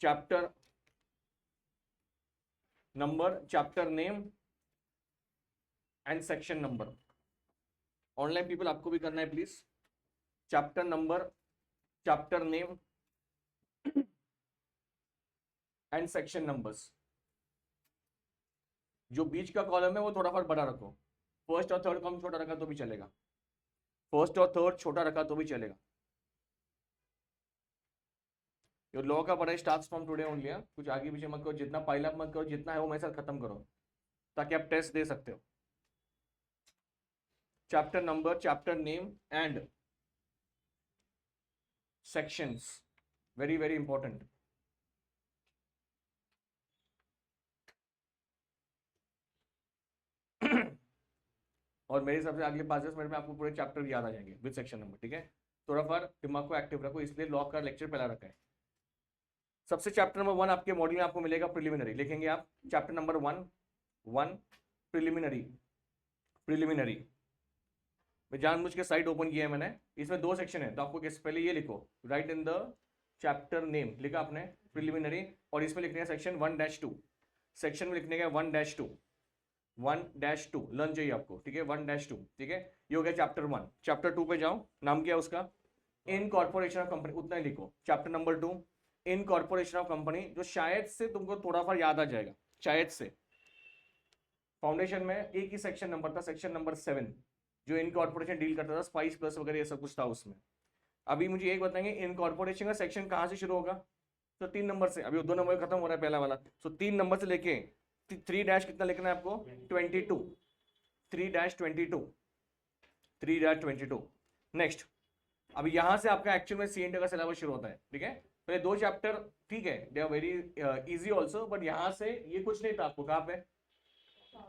Chapter number, chapter name and section number. Online people आपको भी करना है please. Chapter number, chapter name and section numbers. जो बीच का कॉलम है वो थोड़ा फॉर बड़ा रखो। फर्स्ट और थर्ड कॉलम छोटा रखा तो भी चलेगा, फर्स्ट और थर्ड छोटा रखा तो भी चलेगा। ये लॉ का पढ़ाई स्टार्ट फ्रॉम टुडे ओनली। कुछ आगे पीछे मत करो, जितना पाइल अप मत करो, जितना है वो मेरे साथ खत्म करो ताकि आप टेस्ट दे सकते हो। Chapter number, chapter name and sections, very very important. और मेरे हिसाब से अगले 5-10 मिनट में आपको पूरे चैप्टर याद आ जाएंगे विद सेक्शन नंबर, ठीक है। थोड़ा फॉर दिमाग को एक्टिव रखो, इसलिए लॉ का लेक्चर पहला रखा है। सबसे चैप्टर नंबर 1 आपके मॉड्यूल में आपको मिलेगा प्रिलिमिनरी, लिखेंगे आप चैप्टर नंबर 1 प्रिलिमिनरी। प्रिलिमिनरी मैं जानबूझ के साइट ओपन किया है मैंने, इसमें 2 सेक्शन है तो आपको पहले ये लिखो, right in the chapter name लिखा आपने प्रिलिमिनरी, और इसमें लिखने का सेक्शन 1-2, सेक्शन में लिखने का 1-2, 1-2 लर्न चाहिए आपको, ठीक है। 1-2, ठीक है। ये हो गया चैप्टर 1। चैप्टर 2 पे जाओ, नाम क्या है उसका, इन कॉर्पोरेशन ऑफ कंपनी, उतना ही लिखो। Chapter number 2 in corporation of company, जो शायद से तुमको थोड़ा फॉर याद आ जाएगा, शायद से। फाउंडेशन में एक ही सेक्शन नंबर था, सेक्शन नंबर 7, जो इनकॉर्पोरेशन डील करता था, स्पाइस प्लस वगैरह ये सब कुछ था उसमें। अभी मुझे एक बताएंगे इनकॉर्पोरेशन का सेक्शन कहां से शुरू होगा, तो 3 नंबर से। अभी 2 नंबर खत्म हो रहा है पहला वाला, तो 3 नंबर से लेके 3 कितना लिखना है आपको, 22, 3-22, 3-22। नेक्स्ट, अभी यहां से आपका एक्चुअल में सी एंड का सिलेबस शुरू होता है, ठीक है। पहले 2 चैप्टर ठीक है, they are very easy also, but यहां से ये कुछ नहीं था आपको, कहां पे,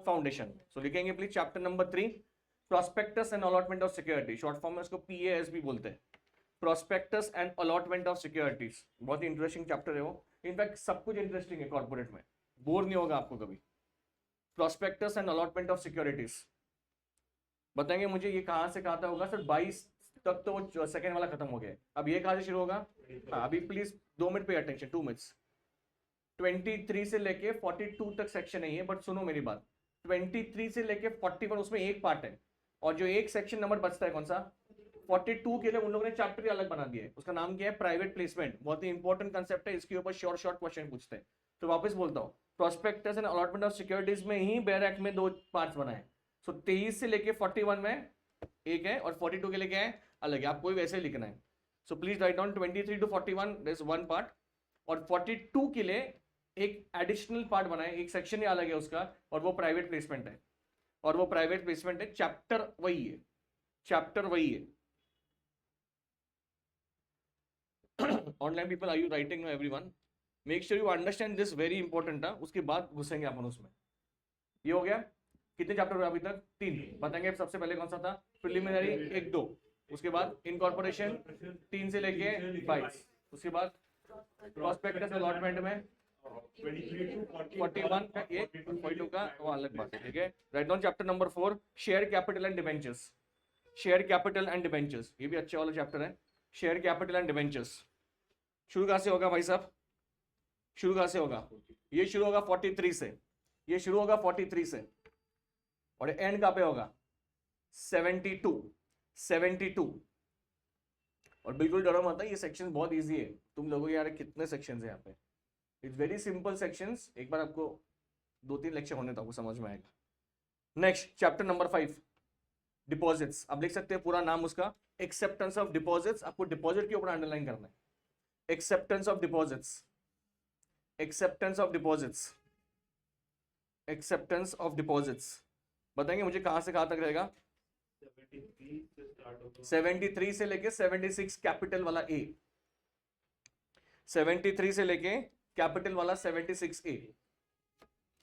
फाउंडेशन। सो लिखेंगे please chapter number 3 prospectus and allotment of security, short form में इसको PAS भी बोलते हैं, prospectus and allotment of securities. बहुत ही इंटरेस्टिंग चैप्टर है वो, इनफैक्ट सब कुछ इंटरेस्टिंग है कॉर्पोरेट में, बोर नहीं होगा आपको कभी। Prospectus and allotment of securities बताएंगे मुझे ये कहां से कहां तक होगा सर, 22 तक तो वो सेकेंड वाला खत्म हो गया, अब ये कहां से शुरू होगा। हाँ, अभी please 2 minute pay attention, 2 minutes. 23 से लेके 42 तक सेक्शन है ये, बट सुनो मेरी बात, 23 से लेके 41 उसमें एक पार्ट है, और जो एक सेक्शन नंबर बचता है कौन सा, 42 के लिए उन लोगों ने चैप्टर अलग बना दिया है, उसका नाम क्या है, प्राइवेट प्लेसमेंट। बहुत ही इंपॉर्टेंट कंसेप्ट है, इसके ऊपर शॉर्ट क्वेश्चन पूछते हैं। तो वापस बोलता हूँ, prospectus and allotment of securities में ही बेयर एक्ट में 2 पार्ट्स बनाए। सो 23 से लेके 41 में एक है, और 42 के लिए क्या है, अलग है, आपको वैसे ही लिखना है। So please write down 23 to 41 there is 1 part, और 42 के लिए एक एडिशनल पार्ट बनाए, एक सेक्शन ही अलग है उसका, और वो प्राइवेट प्लेसमेंट है, और वो प्राइवेट प्लेसमेंट है, चैप्टर वही है, चैप्टर वही है। Online people are you writing, everyone make sure you understand this, very important है, उसके बाद घुसेंगे अपन उसमें। ये हो गया, कितने चैप्टर हुए अभी तक, 3 बताएंगे। सबसे पहले कौन सा था, प्रिलिमिनरी 1-2, उसके बाद इनकॉर्पोरेशन 3 से लेके 22, उसके बाद प्रोस्पेक्टस अलॉटमेंट में 41 का एक, 42 का वो अलग बात है, ठीक है। Write down chapter number 4 share capital and debentures, share capital and debentures, ये भी अच्छा वाला चैप्टर है, शेयर कैपिटल एंड डिबेंचर्स। शुरू कहां से होगा भाई साहब, शुरू कहां से होगा, ये शुरू होगा 43 से, ये शुरू होगा 43 से, और एंड कहां पे होगा, 72। और बिल्कुल डरो मत, ये सेक्शन बहुत इजी है, तुम लोगों यार कितने सेक्शन है यहाँ पे, इट्स वेरी सिंपल सेक्शंस, एक बार आपको 2-3 लेक्चर होने तो आपको समझ में आएगा। नेक्स्ट चैप्टर नंबर 5 डिपॉजिट्स, अब लिख सकते हैं पूरा नाम उसका, एक्सेप्टेंस ऑफ डिपॉजिट्स, आपको डिपॉजिट के ऊपर अंडरलाइन करना है, acceptance of deposits, acceptance of deposits, acceptance of deposits. बताएंगे मुझे कहां से कहां तक रहेगा, 73 से लेके 76 कैपिटल वाला ए, 73 से लेके कैपिटल वाला 76A,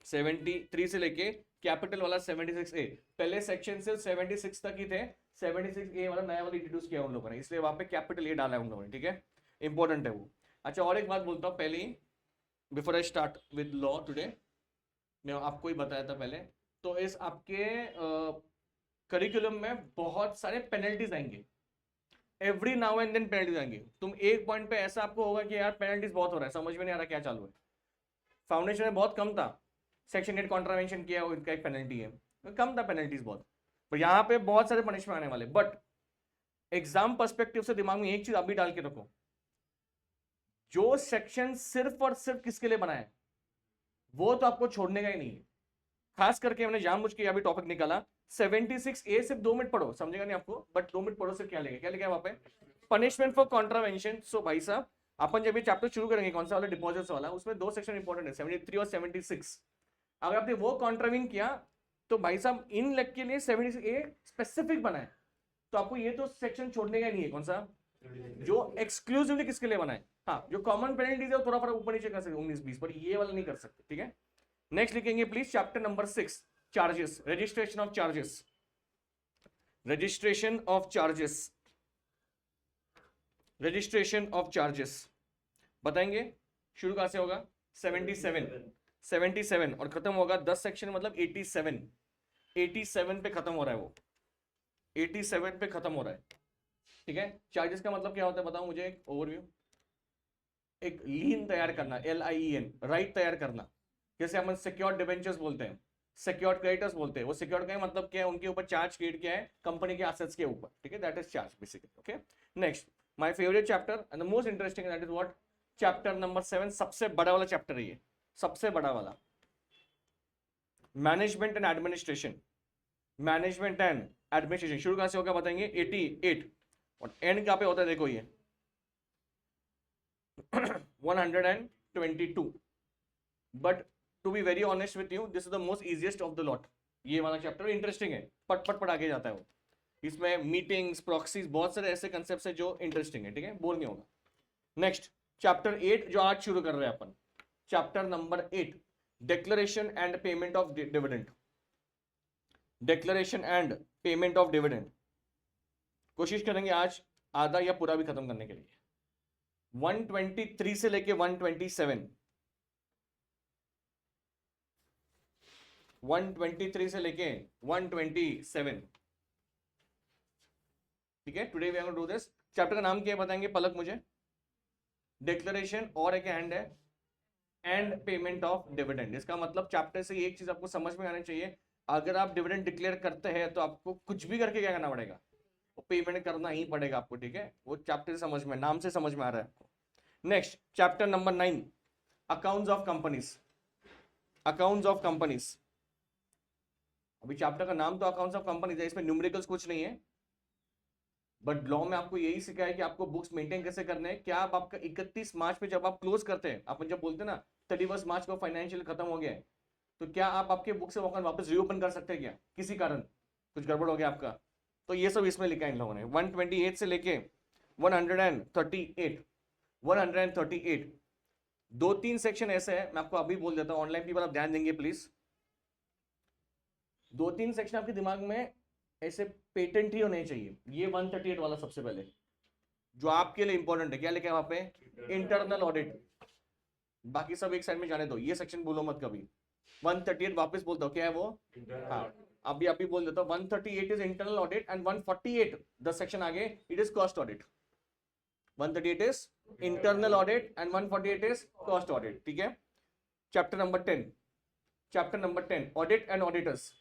73 से लेके कैपिटल वाला 76A। पहले सेक्शन से 76 तक ही थे, 76A वाला नया वाला इंट्रोड्यूस किया उन लोगों ने, इसलिए वहां पे कैपिटल ए डाला है उन लोगों ने, ठीक है, इंपॉर्टेंट है वो। अच्छा, और एक बात बोलता हूँ पहले ही, before I start with law today, मैं आपको ही बताया था पहले, तो इस आपके करिकुलम में बहुत सारे पेनल्टीज आएंगे, every now and then penalties आएंगी। तुम एक पॉइंट पे ऐसा आपको होगा कि यार पेनल्टीज बहुत हो रहा है, समझ में नहीं आ रहा क्या चालू है। फाउंडेशन में बहुत कम था, सेक्शन 8 कॉन्ट्रावेंशन किया, उसका एक पेनल्टी है, तो कम था पेनल्टीज बहुत, पर यहाँ पे बहुत सारे पनिशमेंट आने वाले। बट एग्जाम पर्सपेक्टिव से दिमाग में एक चीज अभी डाल के रखो, जो सेक्शन सिर्फ और सिर्फ किसके लिए बना है वो तो आपको छोड़ने का ही नहीं है। खास करके मैंने जानबूझ के अभी टॉपिक निकाला 76A, सिर्फ 2 मिनट पढ़ो, समझेगा नहीं आपको, बट 2 मिनट पढ़ो, सिर्फ क्या लिखा है वहां पे, पनिशमेंट फॉर कॉन्ट्रावेंशन। सो भाई साहब अपन जब ये चैप्टर शुरू करेंगे कौन सा वाला, डिपॉजिट्स वाला, उसमें 2 सेक्शन इंपॉर्टेंट है, 73 और 76। अगर आपने वो कॉन्ट्राविन किया तो भाई साहब इन लेग के लिए 76A स्पेसिफिक बना है, तो आपको ये तो सेक्शन छोड़ने का ही नहीं है। कौन सा, जो एक्सक्लूसिवली किसके लिए बना है। हाँ, जो कॉमन पेनल्टीज है वो थोड़ा फर्क ऊपर नीचे कर सकते 19-20, पर ये वाला नहीं कर सकते, ठीक है। नेक्स्ट लिखेंगे please chapter number 6, charges, registration of charges, registration of charges, registration of charges. बताएंगे शुरू कहां से होगा, 77 और खत्म होगा 10 सेक्शन मतलब 87 पे खत्म हो रहा है वो, 87 पे खत्म हो रहा है, ठीक है। चार्जेस का मतलब क्या होता है बताओ मुझे, एक ओवरव्यू, एक लीन तैयार करना, LIEN, राइट तैयार करना, जैसे हम सिक्योर्ड डिबेंचर्स बोलते हैं, सिक्योर्ड क्रेडिटर्स बोलते हैं, वो सिक्योर्ड का मतलब क्या है, उनके ऊपर चार्ज क्रिएट किया है कंपनी के एसेट्स के ऊपर, ठीक है, that is charge basically, okay. Next my favourite chapter and the most interesting, that is what, chapter number 7, सबसे बड़ा वाला चैप्टर है ये, सबसे बड़ा वाला, management and administration, management and administration. शुरू कहां से होगा बताएंगे, 88 और एंड कहां पे होता है देखो ये 122। But to be very honest with you, this is the most easiest of the lot. ये वाला चैप्टर इंटरेस्टिंग है, पट पट पट आगे जाता है वो, इसमें मीटिंग्स, प्रॉक्सीज, बहुत सारे ऐसे कंसेप्ट है जो इंटरेस्टिंग है, ठीक है, बोर नहीं होगा। नेक्स्ट चैप्टर 8 जो आज शुरू कर रहे हैं अपन, chapter number 8, declaration and payment of dividend, declaration and payment of dividend. कोशिश करेंगे आज आधा या पूरा भी खत्म करने के लिए। 123 से लेके 127, 123 से लेके 127, ठीक है। Today we are going to do this. Chapter का नाम क्या है बताएंगे पलक मुझे, डिक्लेरेशन और एक हैंड है एंड पेमेंट ऑफ डिविडेंड। इसका मतलब चैप्टर से एक चीज आपको समझ में आनी चाहिए, अगर आप डिविडेंड डिक्लेयर करते हैं तो आपको कुछ भी करके क्या करना पड़ेगा, पेमेंट करना ही पड़ेगा आपको, ठीक है। वो चैप्टर से समझ में, नाम से समझ में आ रहा है आपको। Next chapter number 9, accounts of companies, accounts of companies. अभी चैप्टर का नाम तो अकाउंट्स ऑफ कंपनीज है, इसमें न्यूमेरिकल्स कुछ नहीं है, बट लॉ में आपको यही सिखाया है कि आपको बुक्स मेंटेन कैसे करने हैं। क्या आप आपका 31 मार्च पे जब आप क्लोज करते हैं, अपन जब बोलते हैं ना 31 मार्च को फाइनेंशियल खत्म हो गया है, तो क्या आप आपके बुक से वापस रीओपन कर सकते हैं क्या, किसी कारण कुछ गड़बड़ हो गया आपका, तो ये सब इसमें लिखा है इन लोगों ने। 128 से लेके 138, 138 2-3 सेक्शन ऐसे है, मैं आपको अभी बोल देता हूँ, ऑनलाइन पीपल आप ध्यान देंगे प्लीज। 2-3 सेक्शन आपके दिमाग में ऐसे पेटेंट ही होने चाहिए। ये 138 वाला सबसे पहले जो आपके लिए इंपॉर्टेंट है, क्या लिखा है वहां पे, इंटरनल ऑडिट। बाकी सब एक साइड में जाने दो, ये सेक्शन बोलो मत कभी। 138 वापस बोलता हूँ, क्या है वो, हाँ अभी बोल देता हूँ। 138 is internal audit and 148 10 section आगे it is cost audit. 138 is internal audit and 148 is cost audit, ठीक है। Chapter number 10, chapter number 10 audit and auditors,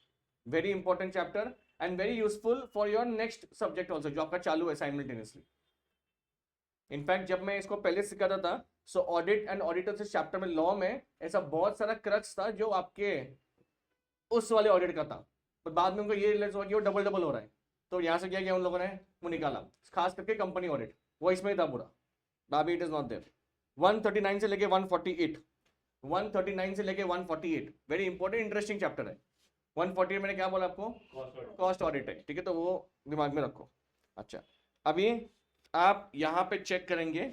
very important chapter and very useful for your next subject also जो आपका चालू है simultaneously. In fact जब मैं इसको पहले सिखाता था, सो ऑडिट एंड ऑडिटर्स इस चैप्टर में लॉ में ऐसा बहुत सारा क्रक्स था जो आपके उस वाले ऑडिट का था, पर बाद में उनको ये रियलाइज हुआ कि वो डबल डबल हो रहा है, तो यहां से क्या किया उन लोगों ने, वो निकाला, खास करके कंपनी ऑडिट, वो इसमें था पूरा, बाबी इट इज नॉट देयर। 139 से लेके 148, 139 से लेके 148 वेरी इंपॉर्टेंट इंटरेस्टिंग चैप्टर है। 148 मैंने क्या बोला आपको, कॉस्ट ऑडिट है, ठीक है, तो वो दिमाग में रखो। अच्छा अभी आप यहां पे चेक करेंगे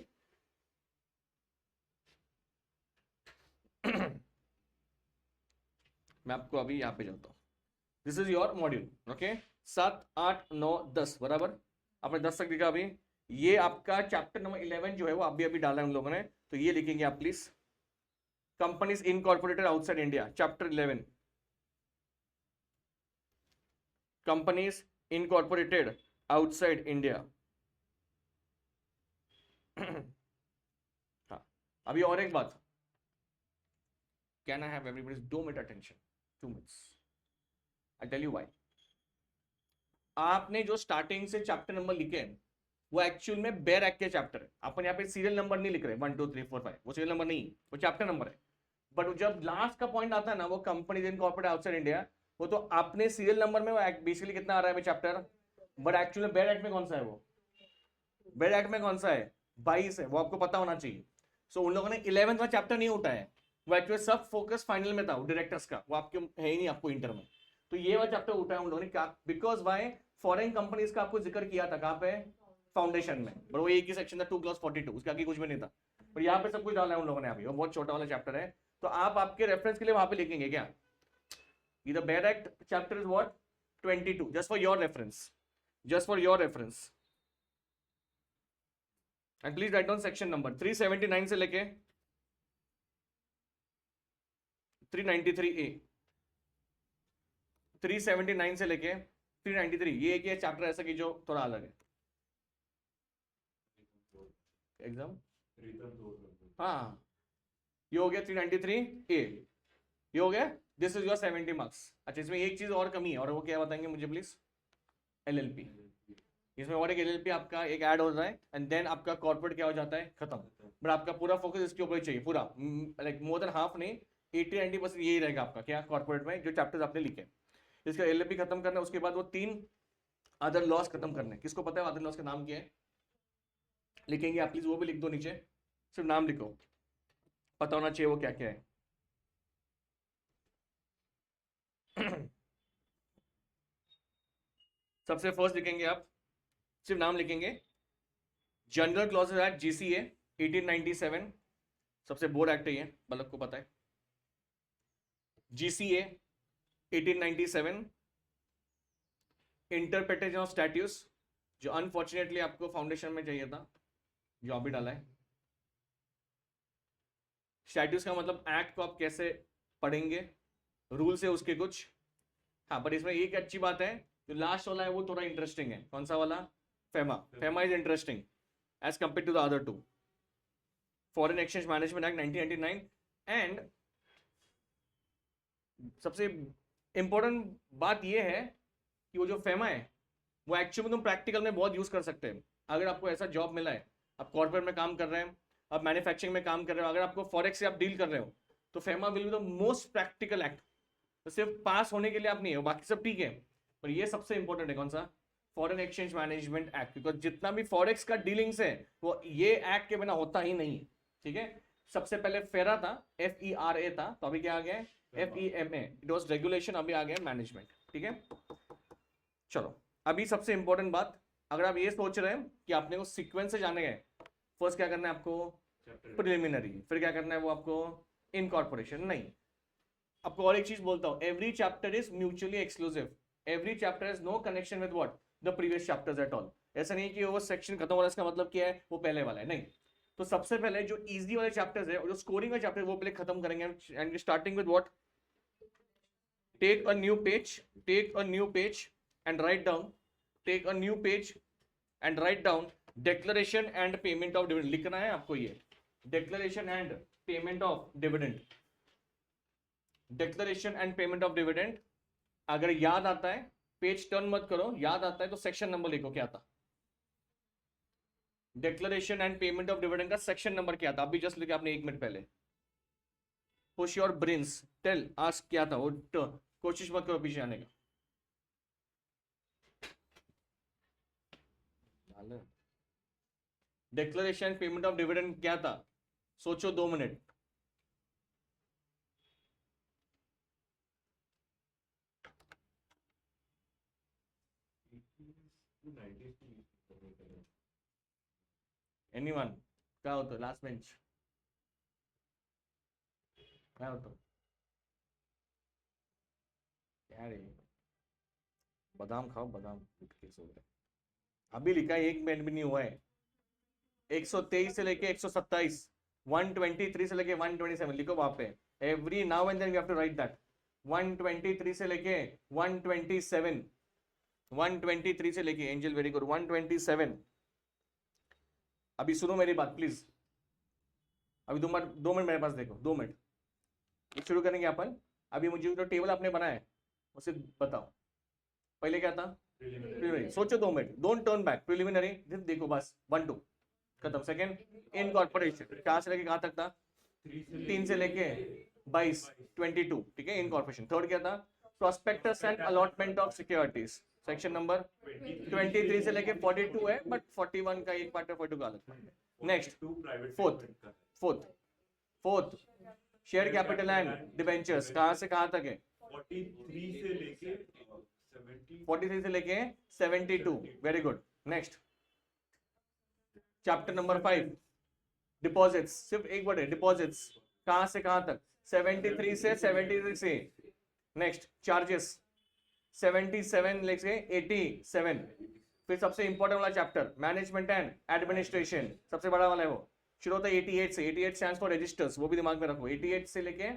मैं आपको अभी यहां पे चलता हूं, this is your module, okay. 7, 8, 9, 10 बराबर, आपने 10 तक लिखा। अभी ये आपका चैप्टर नंबर 11 जो है वो अभी डाला है हम लोगों ने, तो ये लिखेंगे आप please, companies incorporated outside India, chapter 11, companies incorporated outside India, अभी और एक बात, can I have everybody's 2 minute attention, 2 minutes, I tell you why. आपने जो स्टार्टिंग से चैप्टर नंबर लिखे हैं वो एक्चुअल में बेयर एक्ट के चैप्टर है। अपन यहाँ पे सीरियल नंबर नहीं लिख रहे 1 2 3 4 5, वो सीरियल नंबर नहीं, वो चैप्टर नंबर है। बट जब लास्ट का पॉइंट आता है ना, वो कंपनीज इनकॉर्पोरेटेड आउटसाइड इंडिया, वो तो आपने सीरियल नंबर में वो बेसिकली कितना आ रहा है chapter, but actually bare act में कौन सा है, वो बेयर एक्ट में कौन सा है 22 है, वो आपको पता होना चाहिए। सो उन लोगों ने 11th का चैप्टर नहीं उठाया है, वो एक्चुअली सब फोकस फाइनल में था डायरेक्टर्स का, वो आपके है ही नहीं आपको इंटर में। तो ये वाला चैप्टर उठाया उन लोगों ने, क्या बिकॉज वाई फॉरेन कंपनीज का आपको जिक्र किया था, कहाँ पे फाउंडेशन में, बट वो एक ही सेक्शन था 2 क्लॉज 42, उसके आगे कुछ भी नहीं था। पर यहाँ पे सब कुछ डाला है उन लोगों ने अभी, वो बहुत छोटा वाला चैप्टर है। तो आप आपके रेफरेंस के लिए वहां पे लिखेंगे क्या, the Baer Act chapter is what 22, just for your reference, just for your reference, and please write down section number 379 से लेके 393A, 379 से लेके 393, ये एक चैप्टर ऐसा कि जो थोड़ा अलग है। एग्जाम हाँ, ये हो गया 393A, ये हो गया, दिस इज योर 70 मार्क्स। अच्छा, इसमें एक चीज और कमी है, और वो क्या बताएंगे मुझे प्लीज, LLP। इसमें और एक LLP आपका एक ऐड हो रहा है, एंड देन आपका कॉर्पोरेट क्या हो जाता है, खत्म। बट आपका पूरा फोकस इसके ऊपर चाहिए, पूरा लाइक मोर देन हाफ नहीं, 80-90% यही रहेगा आपका क्या, कॉर्पोरेट में जो चैप्टर्स आपने लिखे, इसका LLP खत्म करना है। उसके बाद वो 3 अदर लॉस खत्म करने, किसको पता है अदर लॉस का नाम क्या है, लिखेंगे आप प्लीज, वो भी लिख दो नीचे, सिर्फ नाम लिखो, पता होना चाहिए वो क्या क्या है। सबसे फर्स्ट लिखेंगे आप, सिर्फ नाम लिखेंगे, जनरल क्लॉजेज एक्ट GCA 1897, सबसे बोर्ड एक्ट है ये, बल्कि को पता है, GCA 1897, इंटरप्रिटेशन ऑफ स्टैट्यूट्स, जो अनफॉर्चुनेटली आपको फाउंडेशन में चाहिए था, जो अभी डाला है। स्टैट्यूट्स का मतलब एक्ट को आप कैसे पढ़ेंगे, रूल्स है उसके कुछ, हाँ, पर इसमें एक अच्छी बात है, जो लास्ट वाला है वो थोड़ा इंटरेस्टिंग है। कौन सा वाला, FEMA is interesting as compared to the other 2। Foreign Exchange Management Act 1999, and सबसे इंपॉर्टेंट बात ये है कि वो जो फेमा है वो एक्चुअली में तुम प्रैक्टिकल में बहुत यूज कर सकते हैं। अगर आपको ऐसा जॉब मिला है, आप कॉर्पोरेट में काम कर रहे हैं, आप मैन्युफैक्चरिंग में काम कर रहे हो, अगर आपको फॉरेक्स से आप डील कर रहे हो, तो FEMA will be the most practical act. तो सिर्फ पास होने के लिए आप नहीं हो, बाकी सब ठीक है, पर ये सबसे इंपॉर्टेंट है। कौन सा, foreign Exchange Management act, because जितना भी फॉरेक्स का डीलिंग्स है वो ये एक्ट के बिना होता ही नहीं, ठीक है। सबसे पहले फेरा था, FERA था, तो अभी क्या आ गया, FEMA, इट वाज रेगुलेशन, अभी आ गया मैनेजमेंट, ठीक है। चलो, अभी सबसे इंपॉर्टेंट बात, अगर आप ये सोच रहे हैं कि आपने को सीक्वेंस से जाने गए, फर्स्ट क्या करना है आपको, प्रिलिमिनरी, फिर क्या करना है वो आपको इनकॉर्पोरेशन, नहीं, आपको और एक चीज बोलता हूं, every chapter is mutually exclusive, every chapter has no connection with what, the previous chapters at all. ऐसा नहीं कि वो सेक्शन खत्म हो रहा है इसका मतलब क्या है वो पहले वाला है, नहीं। तो सबसे पहले जो इजी वाले चैप्टर्स है और जो स्कोरिंग वाले चैप्टर वो पहले खत्म करेंगे, and starting with what, take a new page, take a new page and write down, take a new page and write down declaration and payment of dividend, लिखना है आपको ये, declaration and payment of dividend, declaration and payment of dividend. अगर याद आता है, page turn मत करो, याद आता है तो सेक्शन नंबर लिखो क्या था, declaration and payment of dividend का सेक्शन नंबर क्या था, अभी जस्ट लिखा आपने 1 मिनट पहले। Push your brains, tell ask क्या था वो, कोशिश मत करो पीछे आने का। डिक्लेरेशन पेमेंट ऑफ डिविडेंड क्या था, सोचो 2 मिनट। एनीवन, क्या होता लास्ट बेंच, क्या होता यार, बादाम खाओ, बादाम अभी लिखा है, 1 मिनट भी नहीं हुआ है। 123 से लेके 127, 123 से लेके 127 लिखो वहां पे, every now and then we have to write that. 123 से लेके 127, 123 से लेके, एंजल वेरी गुड, 127। अभी सुनो मेरी बात प्लीज, अभी 2 मिनट मेरे पास देखो, 2 मिनट शुरू करेंगे अपन। अभी मुझे जो टेबल आपने बनाया है उसे बताओ, पहले क्या था? प्रिलिमिनरी। सोचो 2 minute, don't turn back, preliminary देखो बस 1 2 खत्म। सेकंड इनकॉर्पोरेशन, कहाँ से लेके कहाँ तक था? 3 से लेके 22 22, ठीक है, इनकॉर्पोरेशन। थर्ड क्या था? Prospectus and allotment of securities, section number 23 से लेके 42 है, बट 41 का एक पार्ट है, 42 का अलग। Next fourth share capital and debentures, कहां से कहां तक है? 43 से लेके 72, very good. Next chapter number 5 deposits, सिर्फ एक वर्ड है डिपॉजिट्स, कहां से कहां तक? 73 से 76 से। नेक्स्ट चार्जेस 77 लेके 87। फिर सबसे इंपॉर्टेंट वाला चैप्टर मैनेजमेंट एंड एडमिनिस्ट्रेशन, सबसे बड़ा वाला है वो, शुरू होता है 88 से। 88 स्टैंड्स फॉर रजिस्टर्स, वो भी दिमाग में रखो। 88 से लेके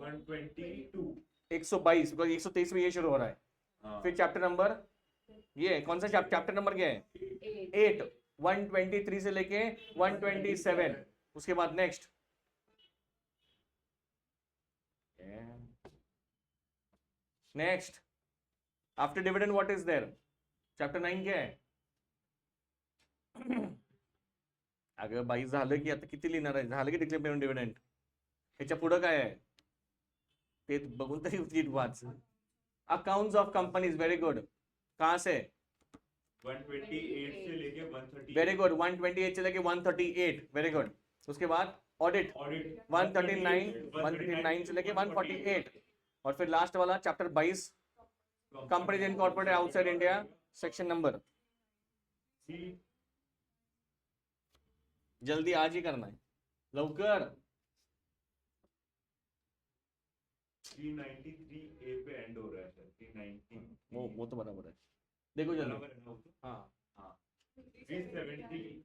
122, बिकॉज 123 में ये शुरू हो रहा है। फिर चैप्टर नंबर, ये कौन सा चैप्टर नंबर क्या है? 8। 123 से लेके 127। उसके बाद next after dividend what is there? Chapter 9 क्या है? अगं बाई झालं की आता किती लिहिणार आहे? झालं की डिक्लेअर पेमेंट डिव्हिडंड, ह्याच्या पुढं काय आहे ते बघून तरी नीट वाच. Accounts of companies, very good. कहां से? 128 से लेके 138. वेरी गुड, 128 से लेके 138, वेरी गुड. उसके बाद ऑडिट 139 से लेके 148. और फिर लास्ट वाला chapter 22 companies incorporated outside India, section number, जल्दी आज ही करना है, लवकर. 393 ए पे एंड हो रहा है सर. 390 वो तो बराबर है, देखो जल्दी. बराबर है ना वो तो? हाँ 379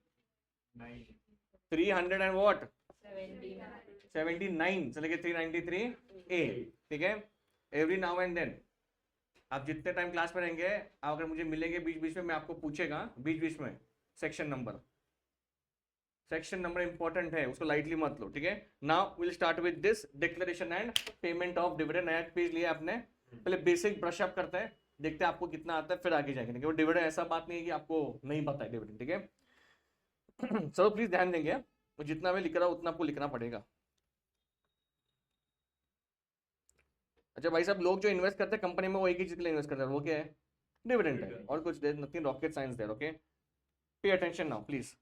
300 एंड व्हाट 79 से लेके 393 ए, ठीक है. एवरी नाउ एंड देन आप जितने टाइम क्लास में रहेंगे, अगर मुझे मिलेंगे बीच बीच में, मैं आपको पूछेगा बीच बीच में सेक्शन नंबर इंपॉर्टेंट है, उसको लाइटली मत लो, ठीक है. Now will start with this declaration and payment of dividend. नया पेज लिया आपने, पहले बेसिक ब्रश अप करते हैं, देखते हैं आपको कितना आता है, फिर आगे जाएंगे. वो डिविडेंड ऐसा बात नहीं है कि आपको नहीं पता है डिविडेंड, ठीक है. चलो प्लीज ध्यान देंगे, जितना मैं लिख रहा हूं उतना आपको लिखना पड़ेगा. अच्छा भाई साहब, लोग जो इन्वेस्ट करते हैं कंपनी में वो एक ही चीज के लिए इन्वेस्ट करते हैं, वो क्या है? डिविडेंड है, और कुछ देर nothing rocket science there. Okay, pay attention now please.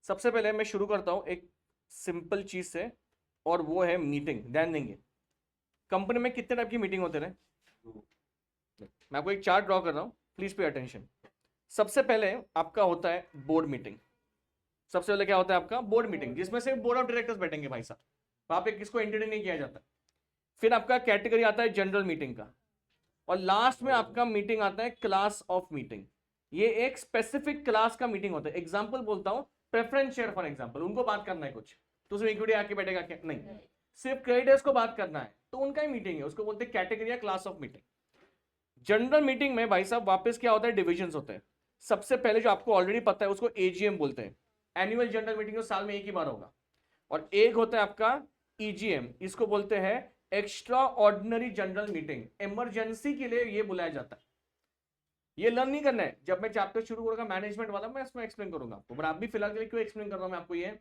सबसे पहले मैं शुरू करता हूं एक सिंपल चीज से, और वो है मीटिंग. ध्यान देंगे, कंपनी में कितने टाइप की मीटिंग होते हैं? मैं आपको एक चार्ट ड्रॉ कर रहा हूं, प्लीज पे अटेंशन. सबसे पहले आपका होता है बोर्ड मीटिंग. सबसे पहले क्या होता है आपका? बोर्ड मीटिंग, जिसमें से बोर्ड ऑफ डायरेक्टर्स बैठेंगे भाई साहब, वहां पे किसको एंटरटेन नहीं किया जाता. फिर आपका कैटेगरी आता है जनरल मीटिंग का, और लास्ट में आपका मीटिंग आता है क्लास ऑफ मीटिंग. ये एक स्पेसिफिक क्लास का मीटिंग होता है. एग्जांपल बोलता हूं, प्रेफरेंस शेयर फॉर एग्जांपल, उनको बात करना है कुछ, तो उसमें इक्विटी आके बैठेगा क्या? नहीं, सिर्फ क्रेडिटर्स को बात करना है, तो उनका ही मीटिंग है, उसको बोलते हैं कैटेगरी या class of meeting. General meeting में भाई साहब वापस क्या होता है? डिविजन्स होते हैं. सबसे पहले जो आपको ऑलरेडी पता है उसको एजीएम बोलते हैं, एनुअल जनरल मीटिंग, जो साल में एक ही बार होगा. और एक होता है आपका ईजीएम, इसको बोलते हैं extra ordinary general meeting. Emergency के लिए ये बुलाया जाता है. ये लर्न नहीं करना है, जब मैं चैप्टर शुरू करूंगा मैनेजमेंट वाला, मैं इसमें एक्सप्लेन करूंगा आपको, पर आप भी फिलहाल के लिए क्यों एक्सप्लेन कर रहा हूं मैं आपको, ये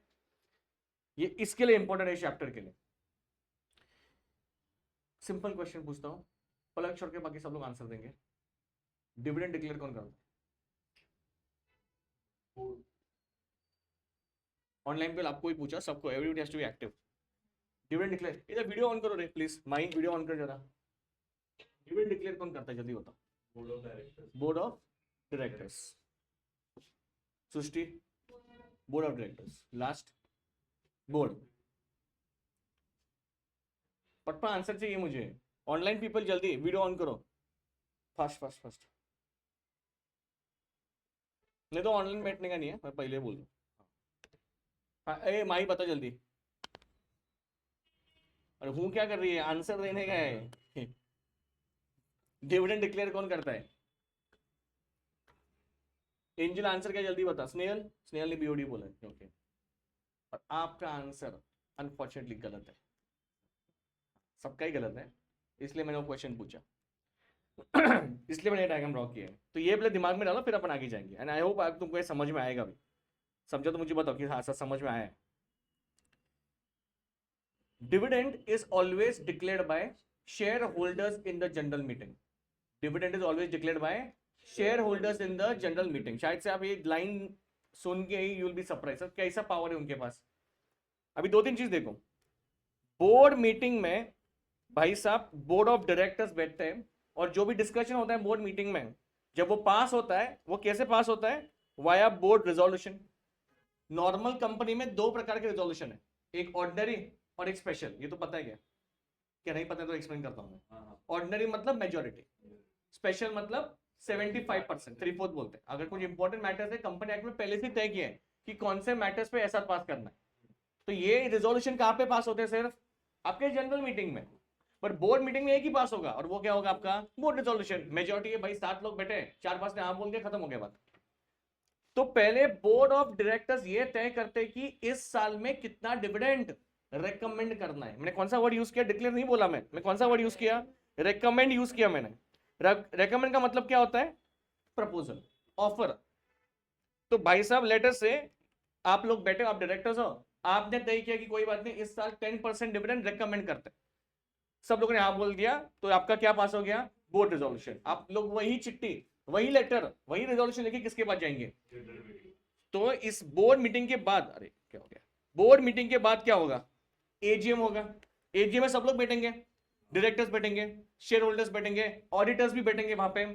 इसके लिए इंपॉर्टेंट है चैप्टर के लिए. सिंपल क्वेश्चन पूछता हूं, पलक छोड़ के बाकी सब लोग आंसर देंगे. डिविडेंड डिक्लेयर कौन करता है? ऑनलाइन पे आपको ही पूछा, सबको, everybody has to be active. Dividend declare, इधर वीडियो ऑन करो रे प्लीज, माइक वीडियो ऑन कर जरा. डिविडेंड डिक्लेयर कौन करता है, जल्दी बताओ. Board of directors. Board of directors. Srishti, board of directors. Last board. पटपा आंसर चाहिए मुझे. ऑनलाइन पीपल जल्दी वीडियो ऑन करो, फास्ट फास्ट फास्ट. नहीं तो ऑनलाइन बैठने का नहीं है, मैं पहले बोल दूं. हाँ, ए माही बता जल्दी. अरे हूँ क्या कर रही है, आंसर देने का है. डिविडेंड डिक्लेयर कौन करता है? एंजल आंसर क्या, जल्दी बता. स्नेहल ने बीओडी बोला है. ओके, और आपका आंसर अनफॉर्चुनेटली गलत है, सबका ही गलत है, इसलिए मैंने वो क्वेश्चन पूछा। इसलिए मैंने डायग्राम ड्रॉ किया है। तो ये पहले दिमाग में डालो, फिर अपन आगे जाएंगे। एंड आई होप आप तुमको ये समझ में आएगा भी। समझो तो मुझे बताओ कि हाँ सर समझ में आया है। Dividend is always declared by shareholders in the general meeting. Dividend is always declared by shareholders in the general meeting. शायद से आप ये लाइन सुन के ही you will be surprise, sir कैसा पावर है उनके पास। अभी दो तीन चीज देखो, बोर्ड मीटिंग में भाई साहब बोर्ड ऑफ डायरेक्टर्स बैठते हैं और जो भी डिस्कशन होता है बोर्ड मीटिंग में, जब वो पास होता है वो कैसे पास होता है, via board resolution. Normal company में दो प्रकार के रिजोल्यूशन है, एक ऑर्डिनरी और एक स्पेशल। ये तो पता है क्या नहीं पता है तो एक्सप्लेन करता हूं मैं। ऑर्डिनरी मतलब मेजोरिटी, स्पेशल मतलब 75%, 3/4 बोलते हैं। अगर कुछ इंपॉर्टेंट मैटर्स है कंपनी एक्ट में पहले से तय किया है कि कौन से मैटर्स पे ऐसा पास करना है, तो ये रिजोल्यूशन कहां पे पास होते हैं, सिर्फ आपके जनरल मीटिंग में। पर बोर्ड मीटिंग में एक ही पास होगा, और वो क्या होगा आपका बोर्ड रिजोल्यूशन। मेजोरिटी है भाई, 7 लोग बैठे, 4-5 ने हाँ बोल दिया, खत्म हो गया बात। तो पहले बोर्ड ऑफ डायरेक्टर्स ये तय करते कि इस साल में कितना डिविडेंड रेकमेंड करना है। मैंने कौन सा वर्ड यूज किया, डिक्लेयर नहीं बोला मैं कौन सा वर्ड यूज किया, रेकमेंड यूज किया मैंने। रेकमेंड का मतलब क्या होता है, प्रपोजल, ऑफर। तो भाई साहब लेटर से आप लोग बैठे, आप डायरेक्टर्स हो, आपने तय किया कि कोई बात नहीं इस साल 10% डिविडेंड रेकमेंड करते हैं, सब लोगों ने हाँ बोल दिया, तो आपका क्या पास हो गया, बोर्ड रिजोल्यूशन। आप लोग वही चिट्ठी, वही लेटर, वही रिजोल्यूशन लेके किसके पास जाएंगे, तो इस बोर्ड मीटिंग के बाद, अरे क्या हो गया, बोर्ड मीटिंग के बाद क्या होगा, एजीएम होगा। एजीएम में सब लोग बैठेंगे, डायरेक्टर्स बैठेंगे, शेयर होल्डर्स बैठेंगे, ऑडिटर्स भी बैठेंगे वहां पे,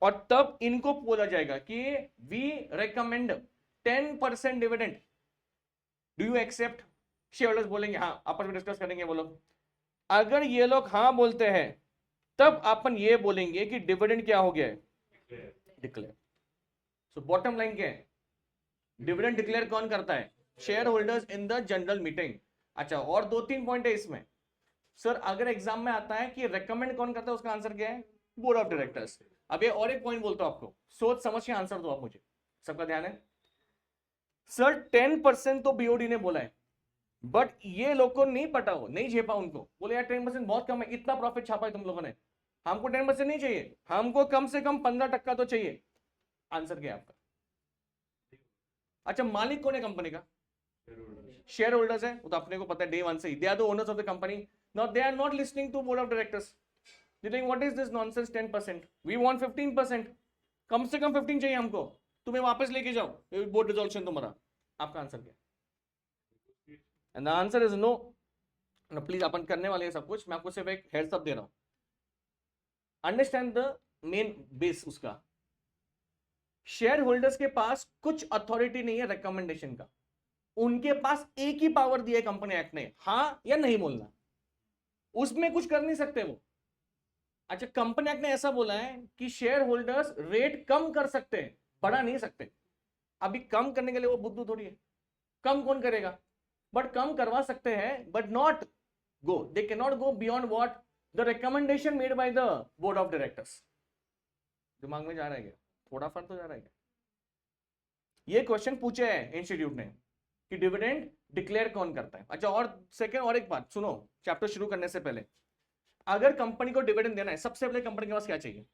और तब इनको बोला जाएगा कि we recommend 10% dividend, do you accept. Shareholders बोलेंगे हाँ, आपस में डिस्कस करेंगे वो लोग। अगर ये लोग हाँ बोलते हैं तब अपन ये बोलेंगे कि डिविडेंड क्या हो गया है, डिक्लेयर। सो बॉटम लाइन क्या है, डिविडेंड डिक्लेयर कौन करता है, share holders in the general meeting. अच्छा, और 2-3 पॉइंट है इसमें। सर अगर एग्जाम में आता है कि रेकमेंड कौन करता है, उसका आंसर क्या है, बोर्ड ऑफ डायरेक्टर्स। अब ये और एक पॉइंट बोलता हूं आपको, सोच समझ के आंसर दो आप मुझे, सबका ध्यान है। सर 10% तो बीओडी ने बोला है, बट ये लोग को नहीं पता, हो नहीं झेपा उनको, बोले यार 10% बहुत कम है, इतना प्रॉफिट छापा है तुम लोगों ने, हमको 10% नहीं चाहिए, हमको कम से कम 15% तो चाहिए। आंसर क्या है आपका, अच्छा मालिक कौन है कंपनी का, शेयर होल्डर्स है, वो तो अपने को पता है डे वन से ही, they are the owners of the company. Now they are not listening to board of directors, they think what is this nonsense, 10%, we want 15%, कम से कम 15 चाहिए हमको, तुम्हें वापस लेके जाओ बोर्ड रिजोल्यूशन तुम्हारा। आपका आंसर क्या, and the answer is no. Please अपन करने वाले हैं सब कुछ, मैं आपको सिर्फ एक हेड्स अप दे रहा हूं, अंडरस्टैंड द मेन बेस उसका। शेयर होल्डर्स के पास कुछ अथॉरिटी नहीं है रिकमेंडेशन का, उनके पास एक ही पावर दिया है कंपनी एक्ट ने, हाँ या नहीं बोलना, उसमें कुछ कर नहीं सकते वो। अच्छा, कंपनी एक्ट ने ऐसा बोला है कि शेयर होल्डर्स रेट कम कर सकते हैं, बढ़ा नहीं सकते। अभी कम करने के लिए वो बुद्धू थोड़ी है, कम कौन करेगा, बट कम करवा सकते हैं, but not go, they can not go beyond what the recommendation made by the board of directors. दिमाग में जा रहा है क्या, थोड़ा फर्क तो जा रहा है क्या। ये क्वेश्चन पूछे है इंस्टीट्यूट ने कि डिविडेंड डिक्लेयर कौन करता है। अच्छा, और सेकंड और एक बात सुनो, चैप्टर शुरू करने से पहले, अगर कंपनी को डिविडेंड देना है, सबसे पहले कंपनी के पास क्या चाहिए,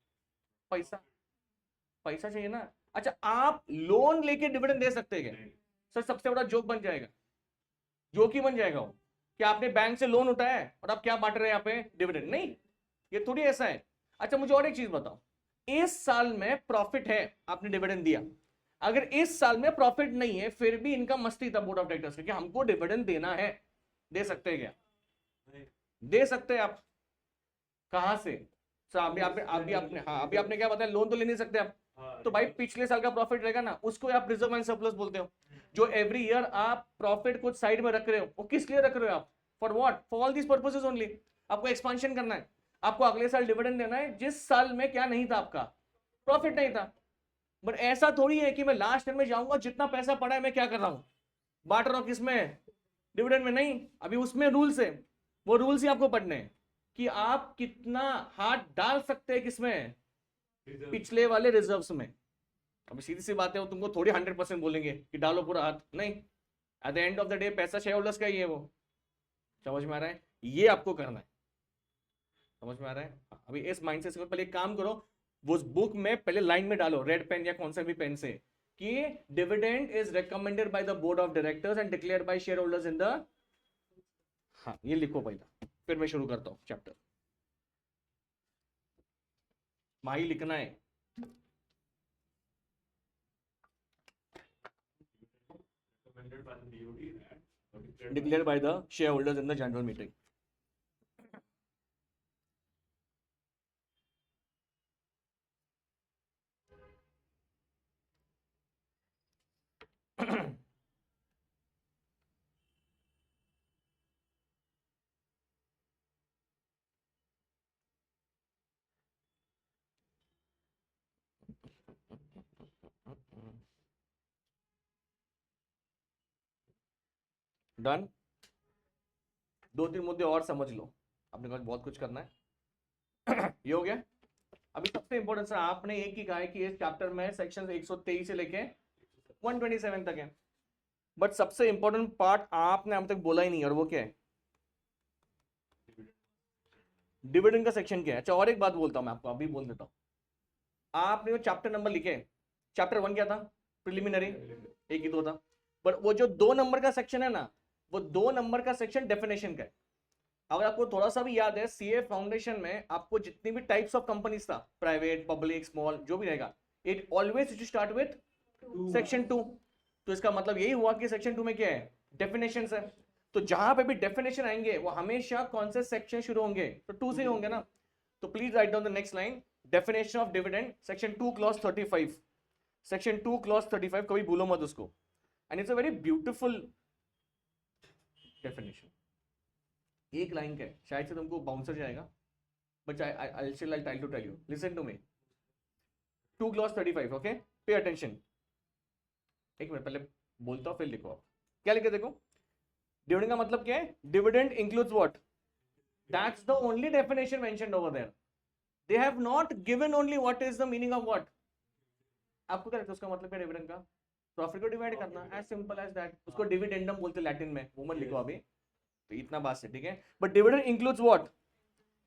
पैसा, पैसा चाहिए ना। अच्छा, आप लोन लेके डिविडेंड दे सकते हैं क्या, सर सबसे बड़ा जोक बन जाएगा, जोक ही बन जाएगा वो, कि आपने बैंक से लोन उठाया है और आप क्या बांट रहे हैं यहाँ पे, डिविडेंड। नहीं, ये थोड़ी ऐसा है। अच्छा, मुझे और एक चीज बताओ, इस साल में प्रॉफिट है, आपने डिविडेंड दिया, अगर इस साल में प्रॉफिट नहीं है फिर भी इनका मस्ती था बोर्ड ऑफ डायरेक्टर्स कि हमको डिविडेंड देना है, दे सकते हैं क्या, दे सकते हैं आप, कहां से, सर अभी आपने क्या बताया, लोन तो ले नहीं सकते आप, तो भाई पिछले साल का प्रॉफिट रहेगा ना, उसको आप रिजर्व एंड सरप्लस बोलते हो। जो एवरी ईयर आप प्रॉफिट कुछ साइड में रख रहे हो, वो किस लिए रख रहे हो आप, for what, for all this purposes only. आपको एक्सपांशन करना है, आपको अगले साल डिविडेंड देना है जिस साल में क्या नहीं था, आपका प्रॉफिट नहीं था। बट ऐसा थोड़ी है कि मैं लास्ट ईयर में जाऊंगा, जितना पैसा पड़ा है मैं क्या कर रहा हूं, बांट रहा हूं, किसमें, डिविडेंड में। नहीं, अभी उसमें रूल्स है, वो रूल्स ही आपको पढ़ने हैं कि आप कितना हाथ डाल सकते हैं, किसमें, पिछले वाले रिजर्व्स में। अब सीधी सी बात है, वो तुमको थोड़ी 100% बोलेंगे कि डालो पूरा हाथ, नहीं, at the end of the day पैसा शेयर होल्डर्स का ही है वो। समझ में आ रहा है? ये आपको करना है। समझ में आ रहा है? अभी इस माइंडसेट से पहले एक काम करो, वो बुक में पहले लाइन में डालो रेड पेन या कौन सा भी पेन से कि dividend is recommended by the board of directors and declared by shareholders in the, हाँ ये लिखो पहला, फिर मैं शुरू करता हूं चैप्टर। माही लिखना है। recommended by the BOD and declared by the share holders in the general meeting. Done. दो तीन मुद्दे और समझ लो, आपने कहा बहुत कुछ करना है। ये हो गया। अभी सबसे इंपॉर्टेंट सर आपने एक ही कहा है कि इस चैप्टर में सेक्शन 123 से लेके 127 तक है, बट सबसे इंपॉर्टेंट पार्ट आपने अब तक बोला ही नहीं, और वो क्या है? डिविडेंड का सेक्शन क्या है? अच्छा और एक बात बोलता हूं मैं आपको, अभी बोल देता हूं। आपने जो चैप्टर नंबर लिखे, चैप्टर 1 क्या था? प्रिलिमिनरी, एक ही दो था। बट वो जो 2 नंबर का सेक्शन है ना, वो 2 नंबर का सेक्शन डेफिनेशन का है। अगर आपको थोड़ा सा भी याद है, सीए फाउंडेशन में आपको जितनी भी टाइप्स ऑफ कंपनीज था, प्राइवेट, पब्लिक, स्मॉल, जो भी रहेगा, it always used to start with section 2। तो इसका मतलब यही हुआ कि सेक्शन 2 में क्या है? डेफिनेशंस है। तो जहां पे भी डेफिनेशन आएंगे वो हमेशा कौन से सेक्शन शुरू होंगे? तो 2 से ही होंगे ना। तो please write down the next line, definition of dividend, section 2 clause 35। Section 2 clause 35, कभी भूलो मत उसको। And it's a very beautiful definition. एक लाइन का है, शायद से तुमको बाउंसर जाएगा, but I still try to tell you, listen to me. 2 clause 35, okay, pay attention. एक मिनट पहले बोलता हूं फिर लिखो। आप क्या लिखे देखो, डिविडेंड का मतलब क्या है? Dividend includes what? That's the only definition mentioned over there. They have not given only what is the meaning of what. आपको क्या लगता है उसका मतलब क्या डिविडेंड का? प्रॉफिट को डिवाइड करना, एज सिंपल एज दैट। उसको डिविडेंडम बोलते लैटिन में, वो मत लिखो अभी, तो इतना बात है, ठीक है। But dividend includes what?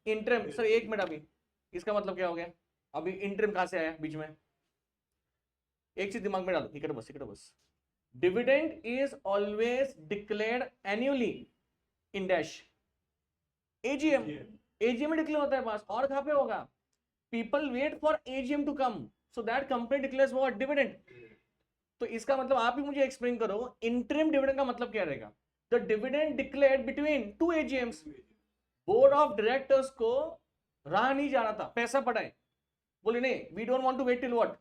Interim. Sir एक मिनट, अभी इसका मतलब क्या हो गया? अभी इंटरिम कहां से आया बीच में? एक चीज दिमाग में डालो, इकड़ बस। Dividend is always declared annually in dash AGM. AGM में डिक्लेयर होता है पास, और कहां पे होगा? People wait for AGM to come so that company declares what? Dividend. तो इसका मतलब आप ही मुझे एक्सप्लेन करो, इंटरिम डिविडेंड का मतलब क्या रहेगा? The dividend declared between 2 AGMs. Board of directors को रहा नहीं जा रहा था, पैसा पड़ा है, बोले नहीं, we don't want to wait till what?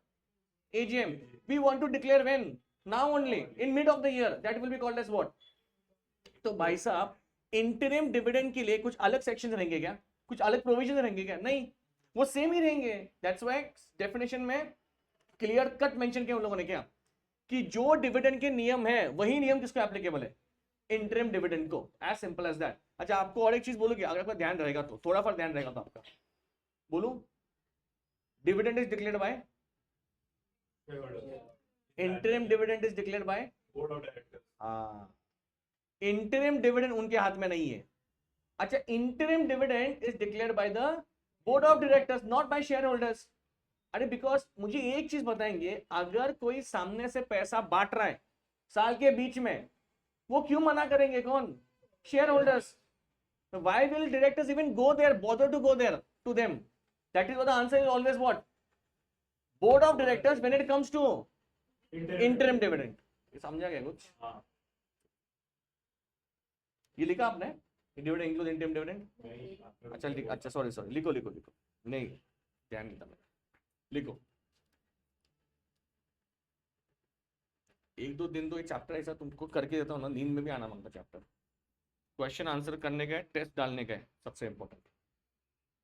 AGM. We want to declare when? Now only, in mid of the year. That will be called as what? तो भाई साहब, इंटरिम डिविडेंड के लिए कुछ अलग सेक्शन रहेंगे क्या? कुछ अलग प्रोविजन रहेंगे क्या? नहीं, वो सेम ही रहेंगे। दैट्स व्हाई डेफिनेशन में क्लियर कट मेंशन किया उन लोगों ने, क्या कि जो डिविडेंड के नियम है वही नियम किसको एप्लीकेबल है? इंटरिम डिविडेंड को। As simple as that. अच्छा आपको और एक चीज बोलूंगी, अगर आपका ध्यान रहेगा तो, थोड़ा सा ध्यान रहेगा तो आपका, बोलू dividend is declared by, interim dividend is declared by board of directors. हाँ, इंटरिम डिविडेंड उनके हाथ में नहीं है। अच्छा, interim dividend is declared by the board of directors, not by shareholders. अरे बिकॉज मुझे एक चीज बताएंगे, अगर कोई सामने से पैसा बांट रहा है साल के बीच में, वो क्यों मना करेंगे? कौन? Shareholders. Why will directors even go there, bother to go there to them? That is what the answer is always what? Board of directors when it comes to interim dividend. ये समझा गया कुछ? हाँ। ये लिखा आपने dividend include interim dividend? अच्छा अच्छा, सॉरी लिखो नहीं, ध्यान नहीं था मैं, लिखो। एक दो दिन तो ये चैप्टर ऐसा तुमको करके देता हूँ ना, नींद में भी आना मांगता चैप्टर। क्वेश्चन आंसर करने का है, टेस्ट डालने का है, सबसे इंपॉर्टेंट।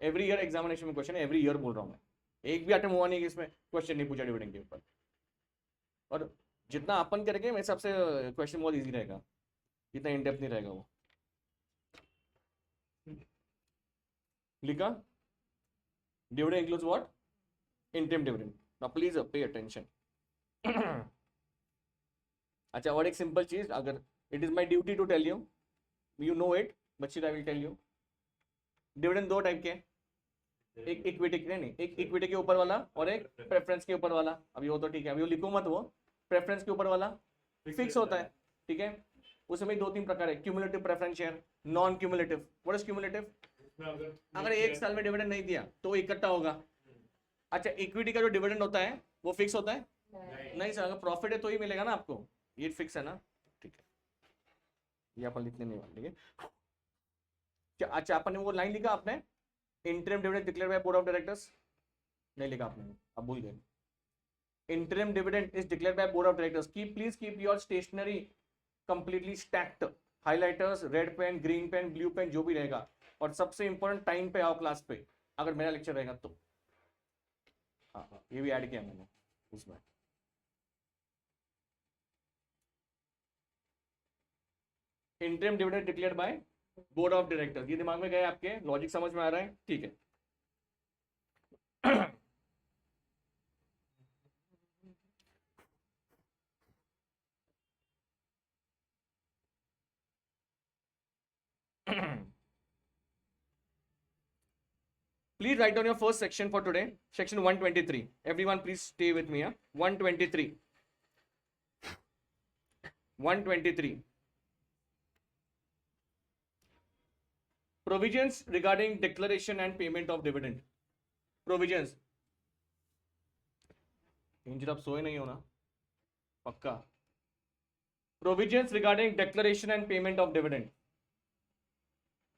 एवरी ईयर एग्जामिनेशन में क्वेश्चन है, एवरी ईयर बोल रहा हूँ मैं। एक भी अटेम्प्ट हुआ नहीं कि इसमें क्वेश्चन नहीं पूछा डिविडेंड के ऊपर। और जितना अपन करेंगे मेरे हिसाब से क्वेश्चन बहुत इजी रहेगा, इतना इन डेप्थ नहीं रहेगा वो। लिखा dividend includes what? Interim dividend. Now please pay attention. अच्छा और एक सिंपल चीज, अगर it is my duty to tell you know it, but I will tell you. Dividend दो टाइप के हैं, एक इक्विटी नहीं, एक इक्विटी के ऊपर वाला और एक प्रेफरेंस के ऊपर वाला। अभी वो तो ठीक है, अभी वो लिखो मत। वो प्रेफरेंस के ऊपर वाला फिक्स होता है, ठीक है। उसमें दो तीन प्रकार है, cumulative preference share, non cumulative. What is cumulative? अगर एक साल में डिविडेंड नहीं दिया तो वो इकट्ठा होगा। अच्छा, इक्विटी का जो डिविडेंड होता है वो फिक्स होता है? नहीं सर, अगर प्रॉफिट है तो ही मिलेगा ना आपको, ये फिक्स है ना, ठीक है। ये अपन लिखने नहीं वाले, ठीक है। अच्छा, अपन ने वो लाइन लिखा आपने, interim dividend declare by board of directors, नहीं लिखा आपने, अब भूल गए। Interim dividend is declare by board of directors. Please keep your stationery completely stacked, highlighters, red pen, green pen, blue pen, जो भी रहेगा। और सबसे इंपॉर्टेंट, टाइम पे आओ क्लास पे, अगर मेरा लेक्चर रहेगा तो। हाँ, ये भी ऐड किया मैंने उसमें। Interim dividend declared by board of directors, ये दिमाग में गए आपके? लॉजिक समझ में आ रहा है? ठीक है। Please write down your first section for today, section 123. Everyone please stay with me. 123. 123. Provisions regarding declaration and payment of dividend. Provisions. इंजर आप सोए नहीं हो ना? पक्का? Provisions regarding declaration and payment of dividend.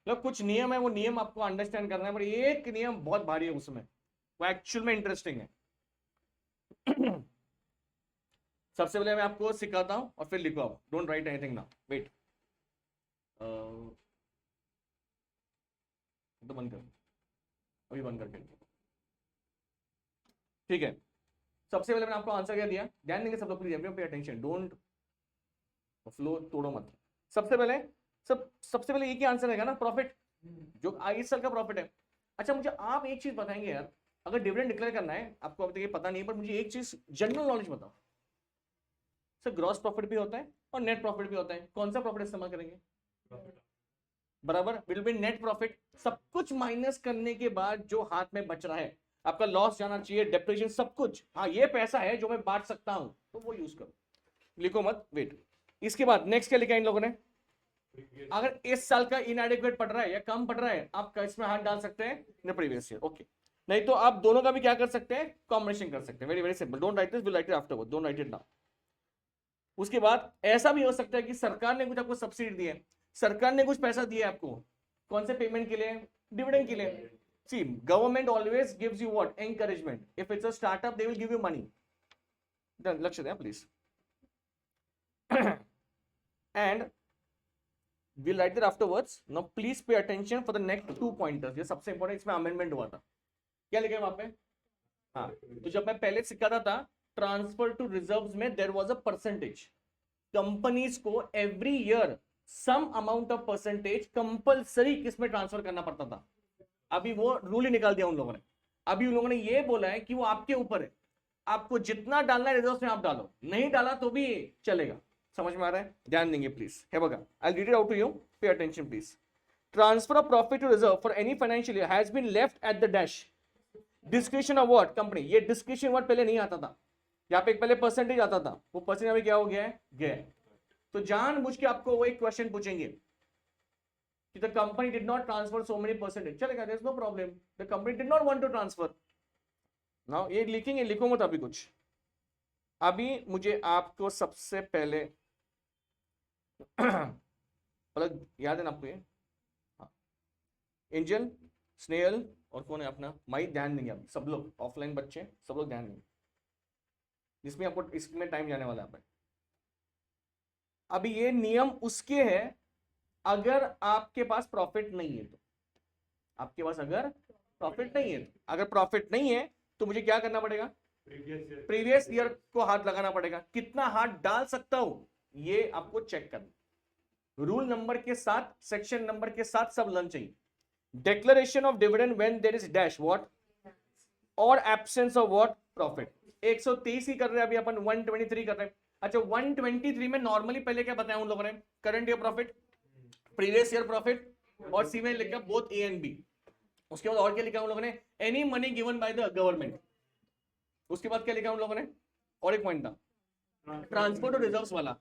मतलब कुछ नियम है, वो नियम आपको अंडरस्टैंड करना है, पर एक नियम बहुत भारी है उसमें, वो एक्चुअल में इंटरेस्टिंग है। सबसे पहले मैं आपको सिखाता हूं और फिर लिखो आप, don't write anything now, wait. तो बंद कर, अभी बंद करके, ठीक है। सबसे पहले मैंने आपको आंसर क्या दिया, ध्यान देंगे सब लोग please, everyone pay attention, don't flow तोड़ो मत। सबसे पहले एक ही आंसर रहेगा ना, प्रॉफिट, जो इस साल का प्रॉफिट है। अच्छा, मुझे आप एक चीज बताएंगे यार, अगर डिविडेंड डिक्लेयर करना है आपको, अब तक ये पता नहीं है, पर मुझे एक चीज जनरल नॉलेज बताओ सर, ग्रॉस प्रॉफिट भी होता है और नेट प्रॉफिट भी होता है, कौन सा प्रॉफिट इस्तेमाल करेंगे? बराबर, विल बी नेट प्रॉफिट। सब कुछ माइनस करने के बाद जो हाथ में बच रहा है, आपका लॉस जाना चाहिए, डेप्रिसिएशन, सब कुछ, हाँ ये पैसा है जो मैं बांट सकता हूं, तो वो यूज करो, लिखो मत, वेट। इसके बाद नेक्स्ट क्या लिखा इन लोगों ने, अगर इस साल का इनएडिक्वेट पड़ रहा है या कम पड़ रहा है, आप इसमें हाथ डाल सकते हैं इन प्रीवियस ईयर, ओके। नहीं तो आप दोनों का भी क्या कर सकते हैं, कॉम्बिनेशन कर सकते हैं, very very simple, don't write this, will write it afterward, don't write it now. उसके बाद ऐसा भी हो सकता है कि सरकार ने कुछ आपको सब्सिडी दी है, सरकार ने कुछ पैसा दिया है आपको, कौन से पेमेंट के लिए, डिविडेंड के लिए। See, government always gives you what, encouragement, if it's a startup they will give you money, लक्ष्य दें please. And we'll write that afterwards. Now please pay attention for the next 2 pointers. ये सबसे important, इसमें amendment हुआ था, क्या लिखा है वहां पे? हाँ, तो जब मैं पहले सिखाता था ट्रांसफर टू रिजर्व्स में, there was a percentage, companies को every year some amount of percentage compulsory किसमें ट्रांसफर करना पड़ता था। अभी वो रूल ही निकाल दिया उन लोगों ने। अभी उन लोगों ने ये बोला है कि वो आपके ऊपर है, आपको जितना डालना है रिजर्व्स में आप डालो, नहीं डाला तो भी चलेगा। समझ में आ रहा है? ध्यान देंगे प्लीज, है बघा, I read it out to you, pay attention please. Transfer of profit to reserve for any financial year has been left at the dash, description of what company. ये डिस्क्रिप्शन वर्ड पहले नहीं आता था, यहाँ पे पहले परसेंटेज आता था, वो परसेंटेज अभी क्या हो गया है, गया है। तो जानबूझ के आपको वो एक क्वेश्चन पूछेंगे कि the company did not transfer so many percentage, चलेगा, there is no problem, the company did not want to transfer. Now ये लिखेंगे, लिखो मत अभी कुछ। अभी मुझे आपको सबसे पहले मतलब याद है ना आपको ये, हाँ, एंजल, स्नेहल और कौन है अपना माई, ध्यान देंगे आप सब लोग, ऑफलाइन बच्चे सब लोग ध्यान देंगे, जिसमें आपको इसमें टाइम जाने वाला है। अभी ये नियम उसके है अगर आपके पास प्रॉफिट नहीं है तो, आपके पास अगर प्रॉफिट नहीं है, अगर प्रॉफिट नहीं है तो मुझे क्या करना पड़ेगा, प्रीवियस ईयर को हाथ लगाना पड़ेगा, कितना हाथ डाल सकता हूं ये आपको चेक करना, रूल नंबर के साथ, सेक्शन नंबर के साथ सब लर्न चाहिए। Declaration of dividend when there is dash what और एब्सेंस ऑफ व्हाट, प्रॉफिट। 123 ही कर रहे हैं अभी अपन, 123 कर रहे हैं। अच्छा 123 में नॉर्मली पहले क्या बताया उन लोगों ने, current year profit, previous year profit, और सी में लिखा बोथ ए एंड बी। उसके बाद और क्या लिखा उन लोगों ने, any money given by the government. उसके बाद क्या लिखा उन लोगों ने, और एक पॉइंट था ट्रांसपोर्ट और रिजर्व्स वाला,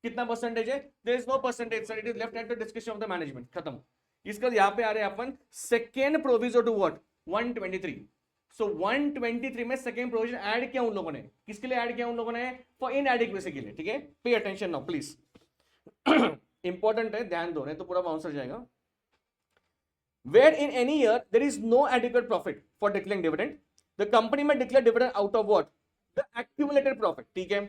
कितना परसेंटेज है, there is no percentage sir, it is left at the description of the management, खत्म। इसके बाद यहाँ पे आ रहे हैं अपन second proviso to what 123। So 123 में सेकेंड प्रोविजन ऐड किया उन लोगों ने, किसके लिए ऐड किया उन लोगों ने, फॉर इनएडिक्वेसी के लिए, ठीक है। पे अटेंशन नाउ प्लीज, इंपॉर्टेंट है, ध्यान दो, नहीं तो पूरा बाउंसर जाएगा। Where in any year there is no adequate profit for declaring dividend, the company may declare dividend out of what, the accumulated profit, ठीक है,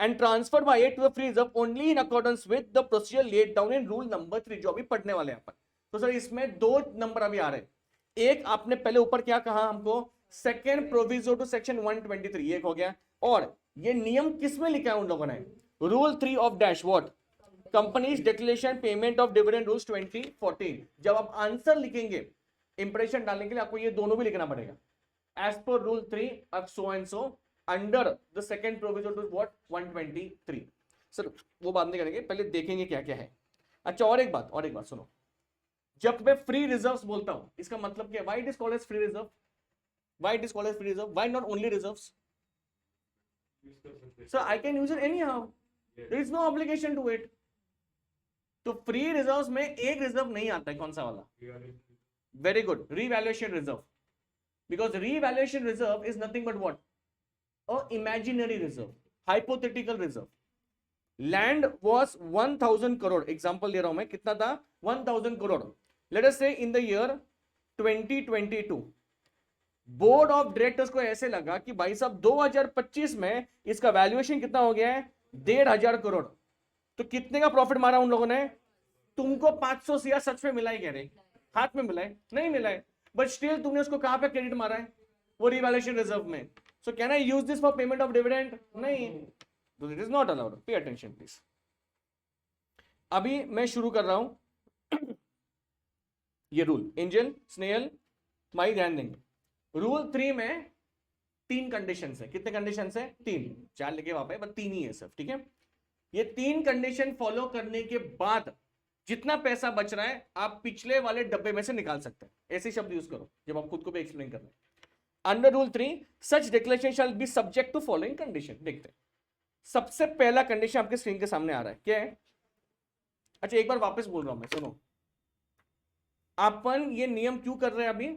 and transfer by it to the free reserve only in accordance with the procedure laid down in rule number 3, जो अभी पढ़ने वाले हैं अपन। तो sir इसमें दो नंबर अभी आ रहे हैं, एक आपने पहले ऊपर क्या कहा हमको, सेकेंड प्रोविजो टू सेक्शन 123, एक हो गया, और ये नियम किसमें लिखा है उन लोगों ने, rule 3 of dash what, companies declaration payment of dividend rules 2014। जब आप आंसर लिखेंगे इंप्रेशन डालने के लिए आपको ये दोनों भी लिखना पड़ेगा, as per rule 3 of so and so under the second provision to what 123। Sir वो बात नहीं करेंगे, पहले देखेंगे क्या क्या है। अच्छा और एक बात सुनो, जब मैं फ्री रिजर्व्स बोलता हूं इसका मतलब क्या है, why it is called as free reserve, why it is called as free reserve, why not only reserves, sir I can use it anyhow, there is no obligation to it. तो free reserves में एक reserve नहीं आता है, कौन सा वाला, very good, revaluation reserve, because revaluation reserve is nothing but what, a imaginary reserve, hypothetical reserve. Land was 1000 crore, example दे रहा हूं मैं, कितना था 1000 करोड़, लेट अस से in the year 2022 board of directors को ऐसे लगा कि भाई साहब 2025 में इसका वैल्यूएशन कितना हो गया है 1500 करोड़, तो कितने का प्रॉफिट मारा उन लोगों ने, तुमको 500 CR सच में मिला ही, कह रहे हाथ में मिला है, नहीं मिला है, बट स्टिल तुमने उसको कहां पे क्रेडिट मारा है, वो रिवैल्यूएशन रिजर्व में। So can I use this for payment of dividend, नहीं, तो इट इज नॉट अलाउड, पे अटेंशन प्लीज। अभी मैं शुरू कर रहा हूं ये रूल, एंजल स्नेहल माई ध्यान देंगे। रूल 3 में 3 कंडीशंस है, कितने कंडीशंस है, 3, 4 लिखे वहां पे, बस 3 ही है सिर्फ, ठीक है। ये 3 कंडीशन फॉलो करने के बाद जितना पैसा बच रहा है आप पिछले वाले डब्बे में से निकाल सकते हैं, ऐसे शब्द यूज करो जब आप खुद को भी एक्सप्लेन कर रहे हैं। Under rule 3 such declaration shall be subject to following condition. देखते हैं, सबसे पहला कंडीशन आपके स्क्रीन के सामने आ रहा है, क्या है, अच्छा एक बार वापस बोल रहा हूं मैं, सुनो, अपन ये नियम क्यों कर रहे हैं अभी,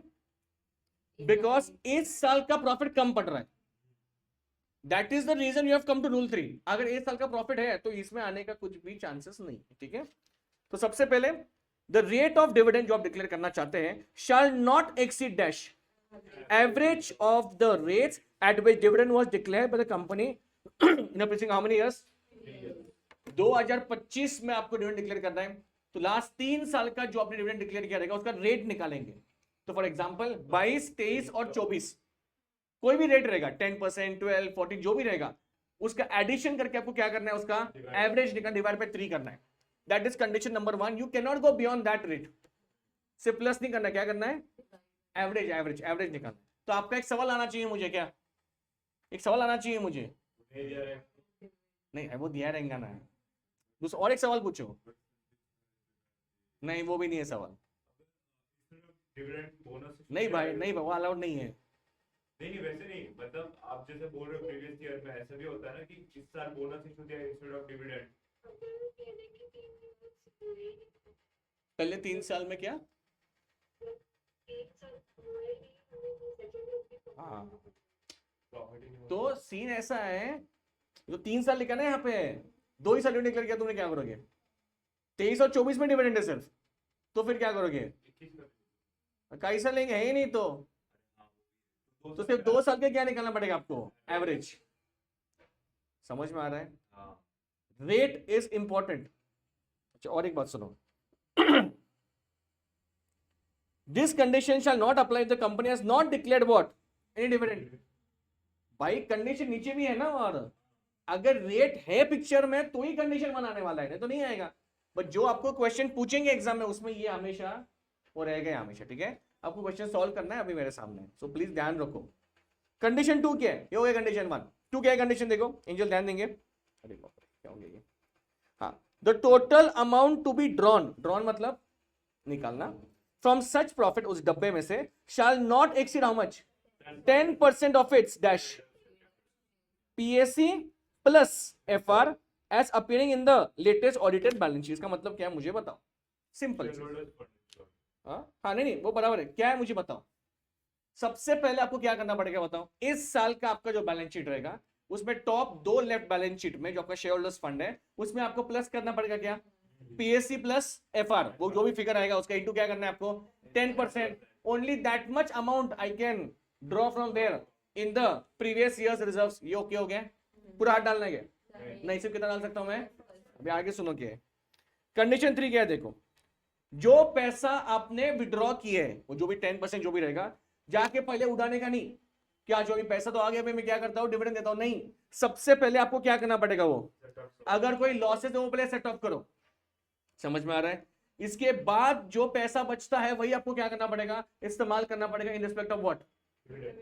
बिकॉज इस साल का प्रॉफिट कम पड़ रहा है, that is the reason you have come to rule 3। अगर 1 साल का प्रॉफिट है तो इसमें आने का कुछ भी चांसेस नहीं है, ठीक है। तो सबसे पहले द रेट ऑफ डिविडेंड जो आप डिक्लेयर करना चाहते हैं shall not exceed dash average of the rates at which dividend was declared by the company in preceding how many years, 2025 में आपको डिविडेंड डिक्लेयर करना है, तो लास्ट 3 साल का जो आपने डिविडेंड डिक्लेयर किया रहेगा उसका रेट निकालेंगे। तो फॉर एग्जांपल 22, 23 और 24 कोई भी रेट रहेगा, 10%, 12, 14 जो भी रहेगा, उसका एडिशन करके आपको क्या करना है, उसका एवरेज निकाल डिवाइड बाय 3 करना है। That is condition number 1, you can not go beyond that rate, से प्लस नहीं करना, क्या करना है, एवरेज निकालना। तो आपका एक सवाल आना चाहिए मुझे, क्या एक सवाल आना चाहिए मुझे, नहीं वो दिया रहेगा ना, दूसरा और एक सवाल पूछो, नहीं वो भी नहीं है सवाल, नहीं भाई नहीं, वो अलाउड नहीं है। नहीं वैसे नहीं, मतलब आप जैसे बोल रहे हो प्रीवियस ईयर में ऐसा भी होता है ना कि इस साल बोनस इशू किया इंस्टेड ऑफ डिविडेंड, पहले 3 साल में क्या, हाँ, तो सीन ऐसा है, जो 3 साल लिखा ना यहाँ पे, 2 ही साल डिक्लेयर किया तुमने, क्या करोगे, 23 और 24 में डिविडेंड है सिर्फ, तो फिर क्या करोगे, कैसा लेंगे, है ही नहीं, तो सिर्फ 2 साल के क्या निकालना पड़ेगा आपको, एवरेज। समझ में आ रहा है, रेट इज इंपॉर्टेंट। अच्छा और एक बात सुनो, this condition shall not apply the company has not declared what any dividend. भाई कंडीशन नीचे भी है ना, और अगर रेट है पिक्चर में तो ही कंडीशन बनाने वाला है, नहीं तो नहीं आएगा। बट जो आपको क्वेश्चन पूछेंगे एग्जाम में उसमें ये हमेशा वो रहेगा हमेशा, ठीक है। आपको क्वेश्चन सॉल्व करना है अभी मेरे सामने, सो प्लीज ध्यान रखो। कंडीशन 2 क्या है, ये हो गया कंडीशन 1, 2 क्या है कंडीशन, देखो एंजल ध्यान देंगे, अरे बाप रे, क्या हो गया ये? हाँ, the total amount to be drawn, drawn मतलब निकालना, फ्रॉम सच प्रॉफिट, उस डब्बे में से, shall not exceed how much, 10% of its dash PAC plus FR as appearing in the latest audited balance sheet. का मतलब क्या है मुझे बताओ, सिंपल चीज। हाँ नहीं नहीं वो बराबर है, क्या है मुझे बताओ। सबसे पहले आपको क्या करना पड़ेगा बताओ, इस साल का आपका जो बैलेंस शीट रहेगा उसमें टॉप दो लेफ्ट बैलेंस शीट में जो आपका शेयर होल्डर्स फंड है उसमें आपको प्लस करना पड़ेगा क्या, PAC प्लस FR, वो जो भी फिगर आएगा उसका इंटू क्या करना है आपको 10%। Only that much amount I can draw from there in the previous years reserves. ये ओके हो गया, पूरा हाथ डालना है क्या? नहीं, सिर्फ कितना डाल सकता हूं मैं? अभी आगे सुनो क्या है कंडीशन 3, क्या है देखो, जो पैसा आपने विड्रॉ किए है वो जो भी 10% जो भी रहेगा, जाके पहले उड़ाने का नहीं। क्या जो भी पैसा तो आ गया, मैं क्या करता हूं डिविडेंड देता हूं, नहीं, सबसे पहले आपको क्या करना पड़ेगा, वो अगर कोई लॉसेस है वो पहले सेट ऑफ करो। समझ में आ रहा है? इसके बाद जो पैसा बचता है वही आपको क्या करना पड़ेगा, इस्तेमाल करना पड़ेगा in respect of what,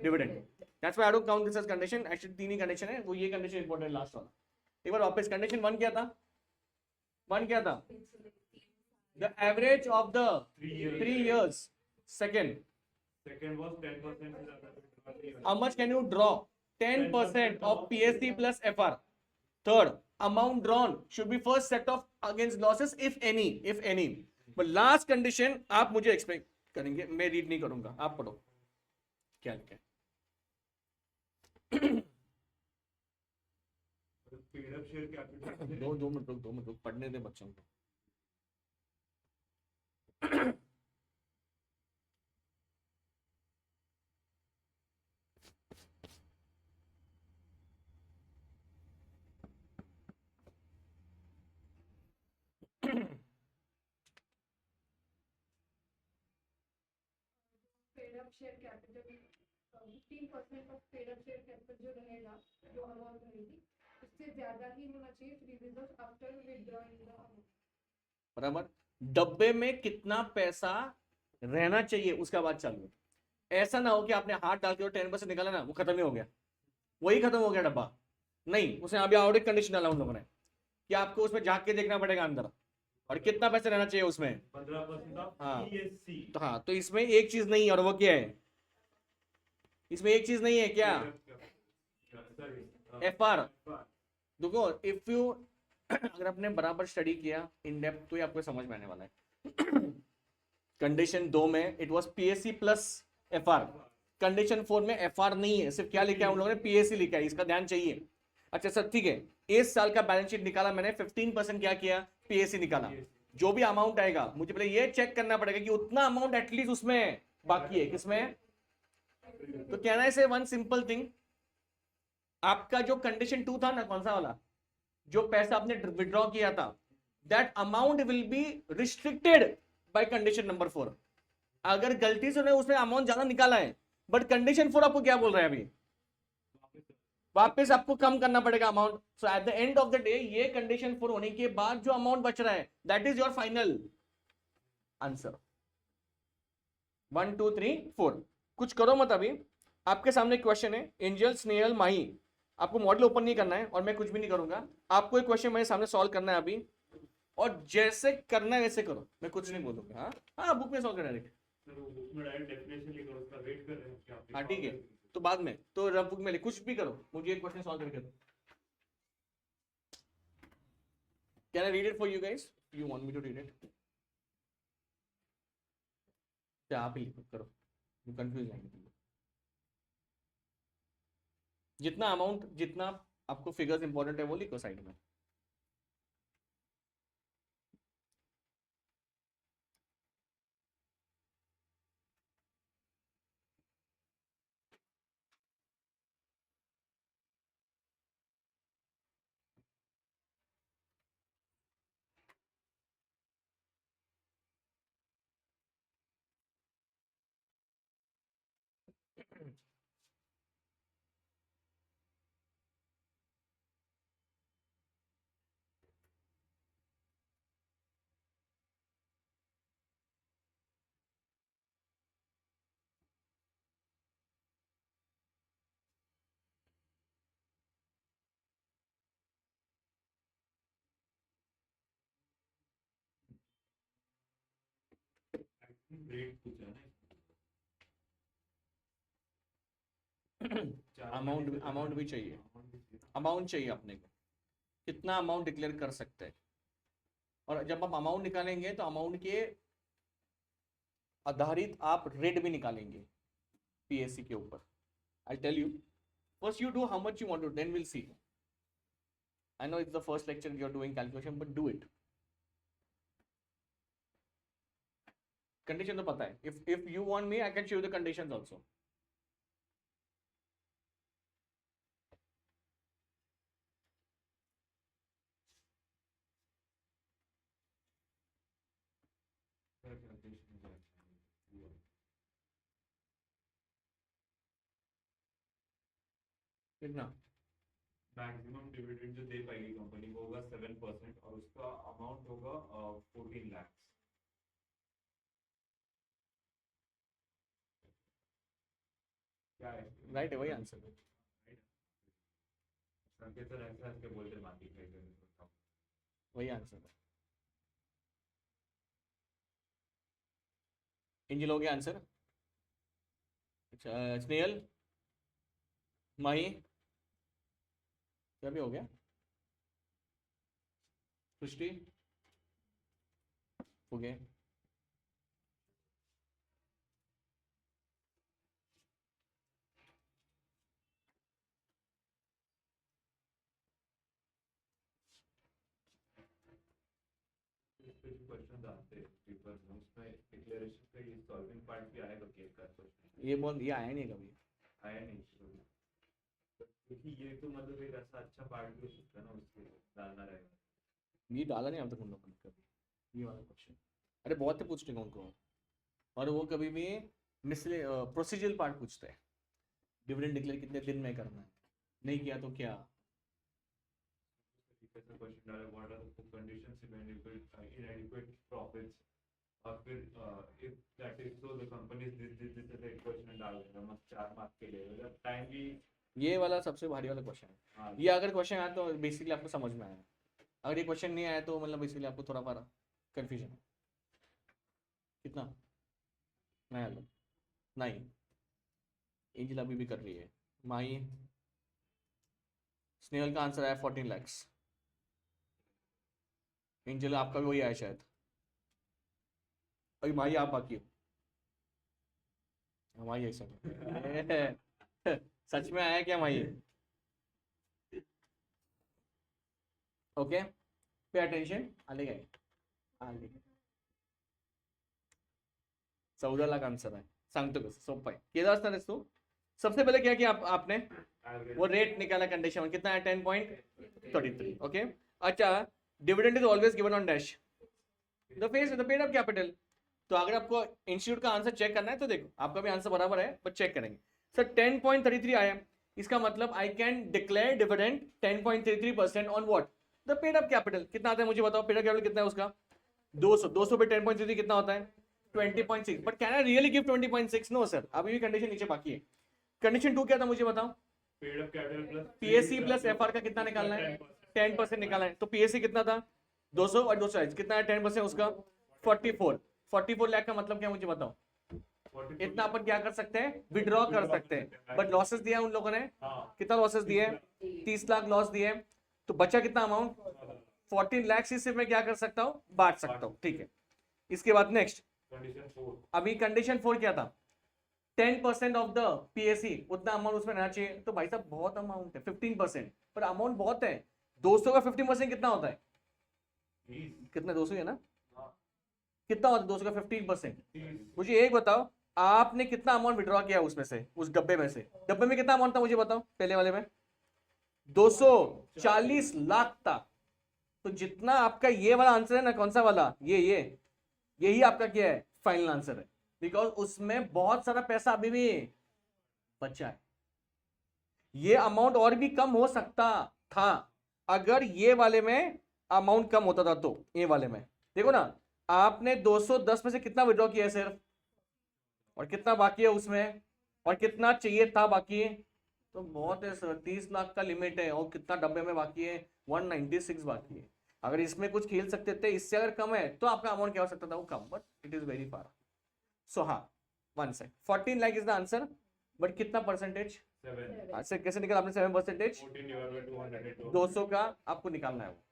dividend. That's why I don't count this as condition. Actually तीन ही कंडीशन है, वो ये कंडीशन इंपॉर्टेंट लास्ट वाला। एक बार वापस, कंडीशन 1 क्या था, 1 क्या था, the average of the 3 years. Second, Second was 10%. how much can you draw? 10% of PSC plus FR. Third, amount drawn should be first set off against losses if any, if any. But last condition आप मुझे explain करेंगे, मैं read नहीं करूंगा, आप पढ़ो क्या लिखा है। पेड अप शेयर कैपिटल दो मिनट रुक, पढ़ने दे बच्चों को। Paid up share capital 15% of paid up share capital जो रहेगा, जो अमाउंट रहेगी उससे ज्यादा ही होना चाहिए free reserve after withdrawing the amount. बराबर, डब्बे में कितना पैसा रहना चाहिए उसका बात चालू है। ऐसा ना हो कि आपने हाथ डाल के 10% निकाला ना, वो खत्म ही हो गया, वही खत्म हो गया डब्बा। नहीं, उसने अभी आउट कंडीशन डाला उन लोगों ने कि आपको उसमें झांक के देखना पड़ेगा अंदर, और कितना पैसा रहना चाहिए उसमें 15% ऑफ हाँ। PSC। तो हाँ, तो इसमें एक चीज नहीं है, और वो क्या है, इसमें एक चीज नहीं है क्या, FR। देखो इफ यू अगर आपने बराबर स्टडी किया इन डेप्थ तो ये आपको समझ में आने वाला है। कंडीशन 2 में it was PSC plus FR, condition 4 में FR नहीं है, सिर्फ क्या लिखा है उन लोगों ने, PSC लिखा है, इसका ध्यान चाहिए। अच्छा सर ठीक है, इस साल का बैलेंस शीट निकाला मैंने, 15% क्या किया, PSC निकाला। जो भी अमाउंट आएगा मुझे पहले ये चेक करना पड़ेगा कि उतना अमाउंट एटलीस्ट उसमें बाकी है, किसमें। तो कहना है से वन सिंपल थिंग, आपका जो कंडीशन 2 था ना, कौन सा वाला, जो पैसा आपने विड्रॉ किया था, that amount will be restricted by condition number 4। अगर गलती से उसने अमाउंट ज्यादा निकाला है, बट कंडीशन 4 आपको क्या बोल रहा है अभी, वापस आपको कम करना पड़ेगा amount. So at the end of the day ये कंडीशन 4 होने के बाद जो अमाउंट बच रहा है that is your final answer. 1 2 3 4, कुछ करो मत अभी। आपके सामने क्वेश्चन है, एंजल स्नेहल माही, आपको मॉडल ओपन नहीं करना है और मैं कुछ भी नहीं करूंगा, आपको एक क्वेश्चन मेरे सामने सॉल्व करना है अभी, और जैसे करना है वैसे करो, मैं कुछ नहीं बोलूंगा। हाँ हाँ, बुक में सॉल्व करना है। हाँ ठीक है, तो बाद में तो रफ बुक में लिख, कुछ भी करो, मुझे एक क्वेश्चन सॉल्व करके दो। Can I read it for you guys, you want me to read it? क्या आप ही लिखो, करो, कंफ्यूज जाएंगे तुम लोग। जितना अमाउंट, जितना आपको फिगर्स इंपॉर्टेंट है वो लिखो साइड में। रेट पूछा है ना अमाउंट भी चाहिए, Amount भी चाहिए। अमाउंट चाहिए अपने को, कितना अमाउंट डिक्लेयर कर सकते हैं। और जब आप अमाउंट निकालेंगे तो अमाउंट के आधारित आप रेट भी निकालेंगे पीएससी के ऊपर। I tell you, first you do how much you want to, then will see. I know it's the first lecture you are doing calculation, but do it. Condition तो पता है, if you want me I can show you the conditions also. कितना maximum dividend जो दे पाएगी company वो होगा 7% और उसका अमाउंट होगा 14 लाख। क्या है राइट है, वही आंसर है। संकेत सर ऐसे ऐसे बोलते मार्केट में वही आंसर है। इंजल हो गया आंसर। अच्छा स्नेहल, माही, क्या भी हो गया, सृष्टि हो गया। क्वेश्चन आते हैं पेपर में उसमें डिक्लेरेशन का ये सॉल्विंग पार्ट भी आएगा केस का क्वेश्चन ये आया नहीं कभी। आया नहीं क्योंकि ये तो मतलब एक ऐसा अच्छा पार्ट भी हो सकता है ना उसके डालना रहेगा। ये डाला नहीं अब तक उन लोगों ने कभी ये वाला क्वेश्चन। अरे बहुत से पूछते हैं उनको, और वो कभी भी मिसले प्रोसीजरल पार्ट पूछते हैं। डिविडेंड डिक्लेयर कितने दिन में करना है, नहीं किया तो क्या। क्वेश्चन डाला what are the conditions inadequate profits और फिर if that is so the companies this is एक क्वेश्चन डाल देना मस्त 4 मार्क के लिए मतलब टाइम भी। ये वाला सबसे भारी वाला क्वेश्चन है। हाँ ये अगर क्वेश्चन आया तो बेसिकली आपको समझ में आया, अगर ये क्वेश्चन नहीं आया तो मतलब बेसिकली आपको थोड़ा बारा कंफ्यूजन है। कितना नया लो नहीं, एंजल अभी भी कर रही है। माही, स्नेहल का आंसर आया 14 लाख। एंजल आपका भी वही आया शायद। अभी माही आप बाकी हो। माही ऐसा सच में आया क्या माही? ओके पे अटेंशन, आलेगा 14 लाख आंसर आहे, सांगतो कसं सोपं आहे। केलं असणारच तू। सबसे पहले क्या किया आपने, वो रेट निकाला कंडीशन कितना है 10.33। ओके अच्छा, dividend is always given on dash the face the paid up capital. तो अगर आपको इंस्टीट्यूट का आंसर चेक करना है तो देखो आपका भी आंसर बराबर है, बट चेक करेंगे। सर 10.33 आया, इसका मतलब I can declare dividend 10.33% on what, the paid up capital. कितना आता है मुझे बताओ, पेड अप कैपिटल कितना है उसका 200 पे 10.33 कितना होता है 20.6। But can I really give 20.6? No sir, अभी भी कंडीशन नीचे बाकी है। कंडीशन 2 क्या था मुझे बताओ, paid up capital plus PSC plus FR का कितना निकालना है 10% निकालना है। तो पीएससी कितना था 200 और 240 कितना है 10% उसका 44 लाख का मतलब क्या मुझे बताओ। इतना अपन क्या कर सकते हैं, विड्रॉ कर सकते हैं, बट लॉसेस दिया उन लोगों ने। कितना लॉसेस दिए 30 लाख लॉस दिए, तो बचा कितना अमाउंट 14 लाख से सिर्फ मैं क्या कर सकता हूँ, बांट सकता हूँ। ठीक है, इसके बाद नेक्स्ट कंडीशन 4 अभी कंडीशन 4 क्या था 10% ऑफ द पीएससी, उतना अमाउंट उसमें रहना चाहिए। तो भाई साहब बहुत अमाउंट है 15%, पर अमाउंट बहुत है। 200 का 15% कितना होता है, कितना 200 है ना, कितना होता है 200 का 15%। मुझे एक बताओ आपने कितना अमाउंट विड्रॉ किया उसमें से, उस डब्बे में से। डब्बे में कितना अमाउंट था मुझे बताओ, पहले वाले में 240 लाख था। तो जितना आपका ये वाला आंसर है ना, कौन सा वाला, यही आपका क्या है फाइनल आंसर है, बिकॉज उसमें बहुत सारा पैसा अभी भी बचा है। ये अमाउंट और भी कम हो सकता था अगर ये वाले में अमाउंट कम होता था। तो ये वाले में देखो ना, आपने 210 में से कितना विड्रॉ किया है सिर्फ, और कितना बाकी है उसमें, और कितना चाहिए था बाकी। तो बहुत है सर, 30 लाख का लिमिट है, और कितना डब्बे में बाकी है 196 बाकी है। अगर इसमें कुछ खेल सकते थे, इससे अगर कम है तो आपका अमाउंट क्या हो सकता था वो कम, but it is very far. So हाँ 1 second 14 lakh is the answer, but कितना परसेंटेज? 7 अच्छा कैसे निकला आपने 7%? 14 divided by 202 200 का आपको निकालना है वो।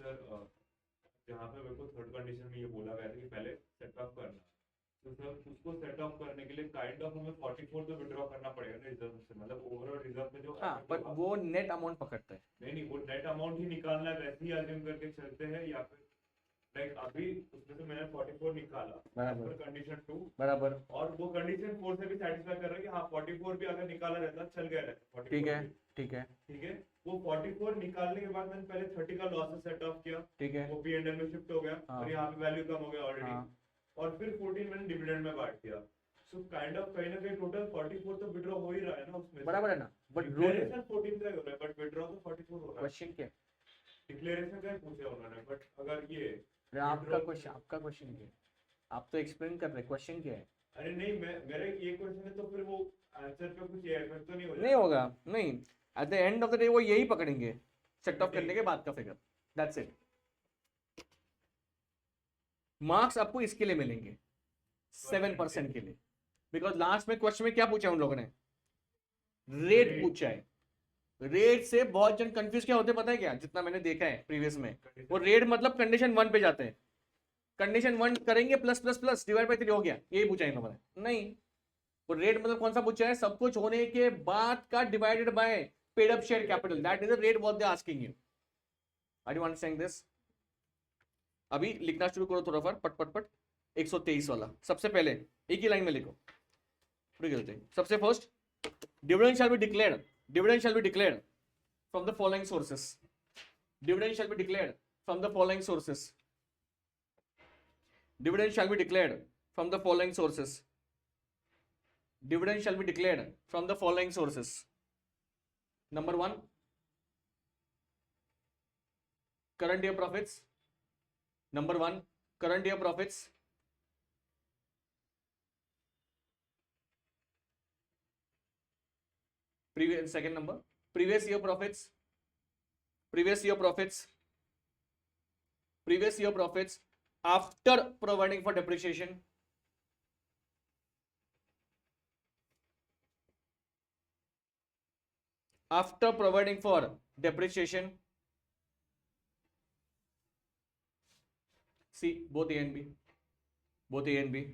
सर जहाँ पे मेरे को थर्ड कंडीशन में ये बोला गया था कि पहले सेटअप करना, तो सर उसको सेटअप करने के लिए काइंड ऑफ हमें 44 तो विड्रॉ करना पड़ेगा ना रिजर्व से, मतलब ओवरऑल रिजर्व में जो हाँ asset पर होगा- वो नेट अमाउंट पकड़ता है। नहीं वो नेट अमाउंट ही निकालना है, वैसे ही अज्यूम करके चलते हैं, या फिर लाइक अभी उसमें से मैंने 44 निकाला बराबर। कंडीशन 2, बराबर और वो कंडीशन 4 से भी सेटिस्फाई कर रहा है कि हाँ 44 भी अगर निकाला रहता चल गया रहता 44 ठीक है भी। ठीक है ठीक है, वो 44 निकालने के बाद मैंने पहले 30 का लॉसेस सेट ऑफ किया, ठीक है। वो P&L में शिफ्ट हो गया हाँ। और यहाँ पे वैल्यू कम हो गया ऑलरेडी, हाँ और फिर 14 मैंने डिविडेंड में बांट दिया। सो काइंड ऑफ कहीं ना कहीं टोटल 44 तो विड्रॉ हो ही रहा है ना उसमें से। बराबर है ना, बट रूल डिक्लेरेशन 14 का ही हो रहा है बट विड्रॉ तो 44 हो रहा है। क्वेश्चन क्या है? डिक्लेरेशन का ही पूछा उन्होंने, बट अगर ये अरे आपका क्वेश्चन क्या है? आप तो एक्सप्लेन कर रहे, क्वेश्चन क्या है? अरे नहीं मैं मेरा ये क्वेश्चन है, तो फिर वो आंसर पे कुछ इफेक्ट तो नहीं हो नहीं होगा, नहीं, at the end of the day वो यही पकड़ेंगे सेट ऑफ करने के बाद का फिगर, दैट्स इट। मार्क्स आपको इसके लिए मिलेंगे 7% के लिए, बिकॉज लास्ट में क्वेश्चन में क्या पूछा उन लोगों ने? रेट पूछा है। रेट से बहुत जन कंफ्यूज क्या होते हैं पता है क्या? जितना मैंने देखा है प्रीवियस में, वो रेट मतलब कंडीशन 1 पे जाते हैं, कंडीशन 1 करेंगे plus plus plus divide by 3 हो गया, यही पूछा है इन लोगों ने। नहीं, वो रेट मतलब कौन सा पूछा है? सब कुछ होने के बाद का divided by paid up share capital, that is the rate what they are asking you. Are you understanding this? अभी लिखना शुरू करो थोड़ा फट पट पट। 123 वाला सबसे पहले एक ही लाइन में लिखो, पूरी गलती। सबसे first, dividend shall be declared, dividend shall be declared from the following sources, dividend shall be declared from the following sources, dividend shall be declared from the following sources, dividend shall be declared from the following sources. Number 1, current year profits. Number 1, current year profits. Previous, second number, previous year profits, previous year profits, previous year profits after providing for depreciation, after providing for depreciation. See both A and B, both A and B.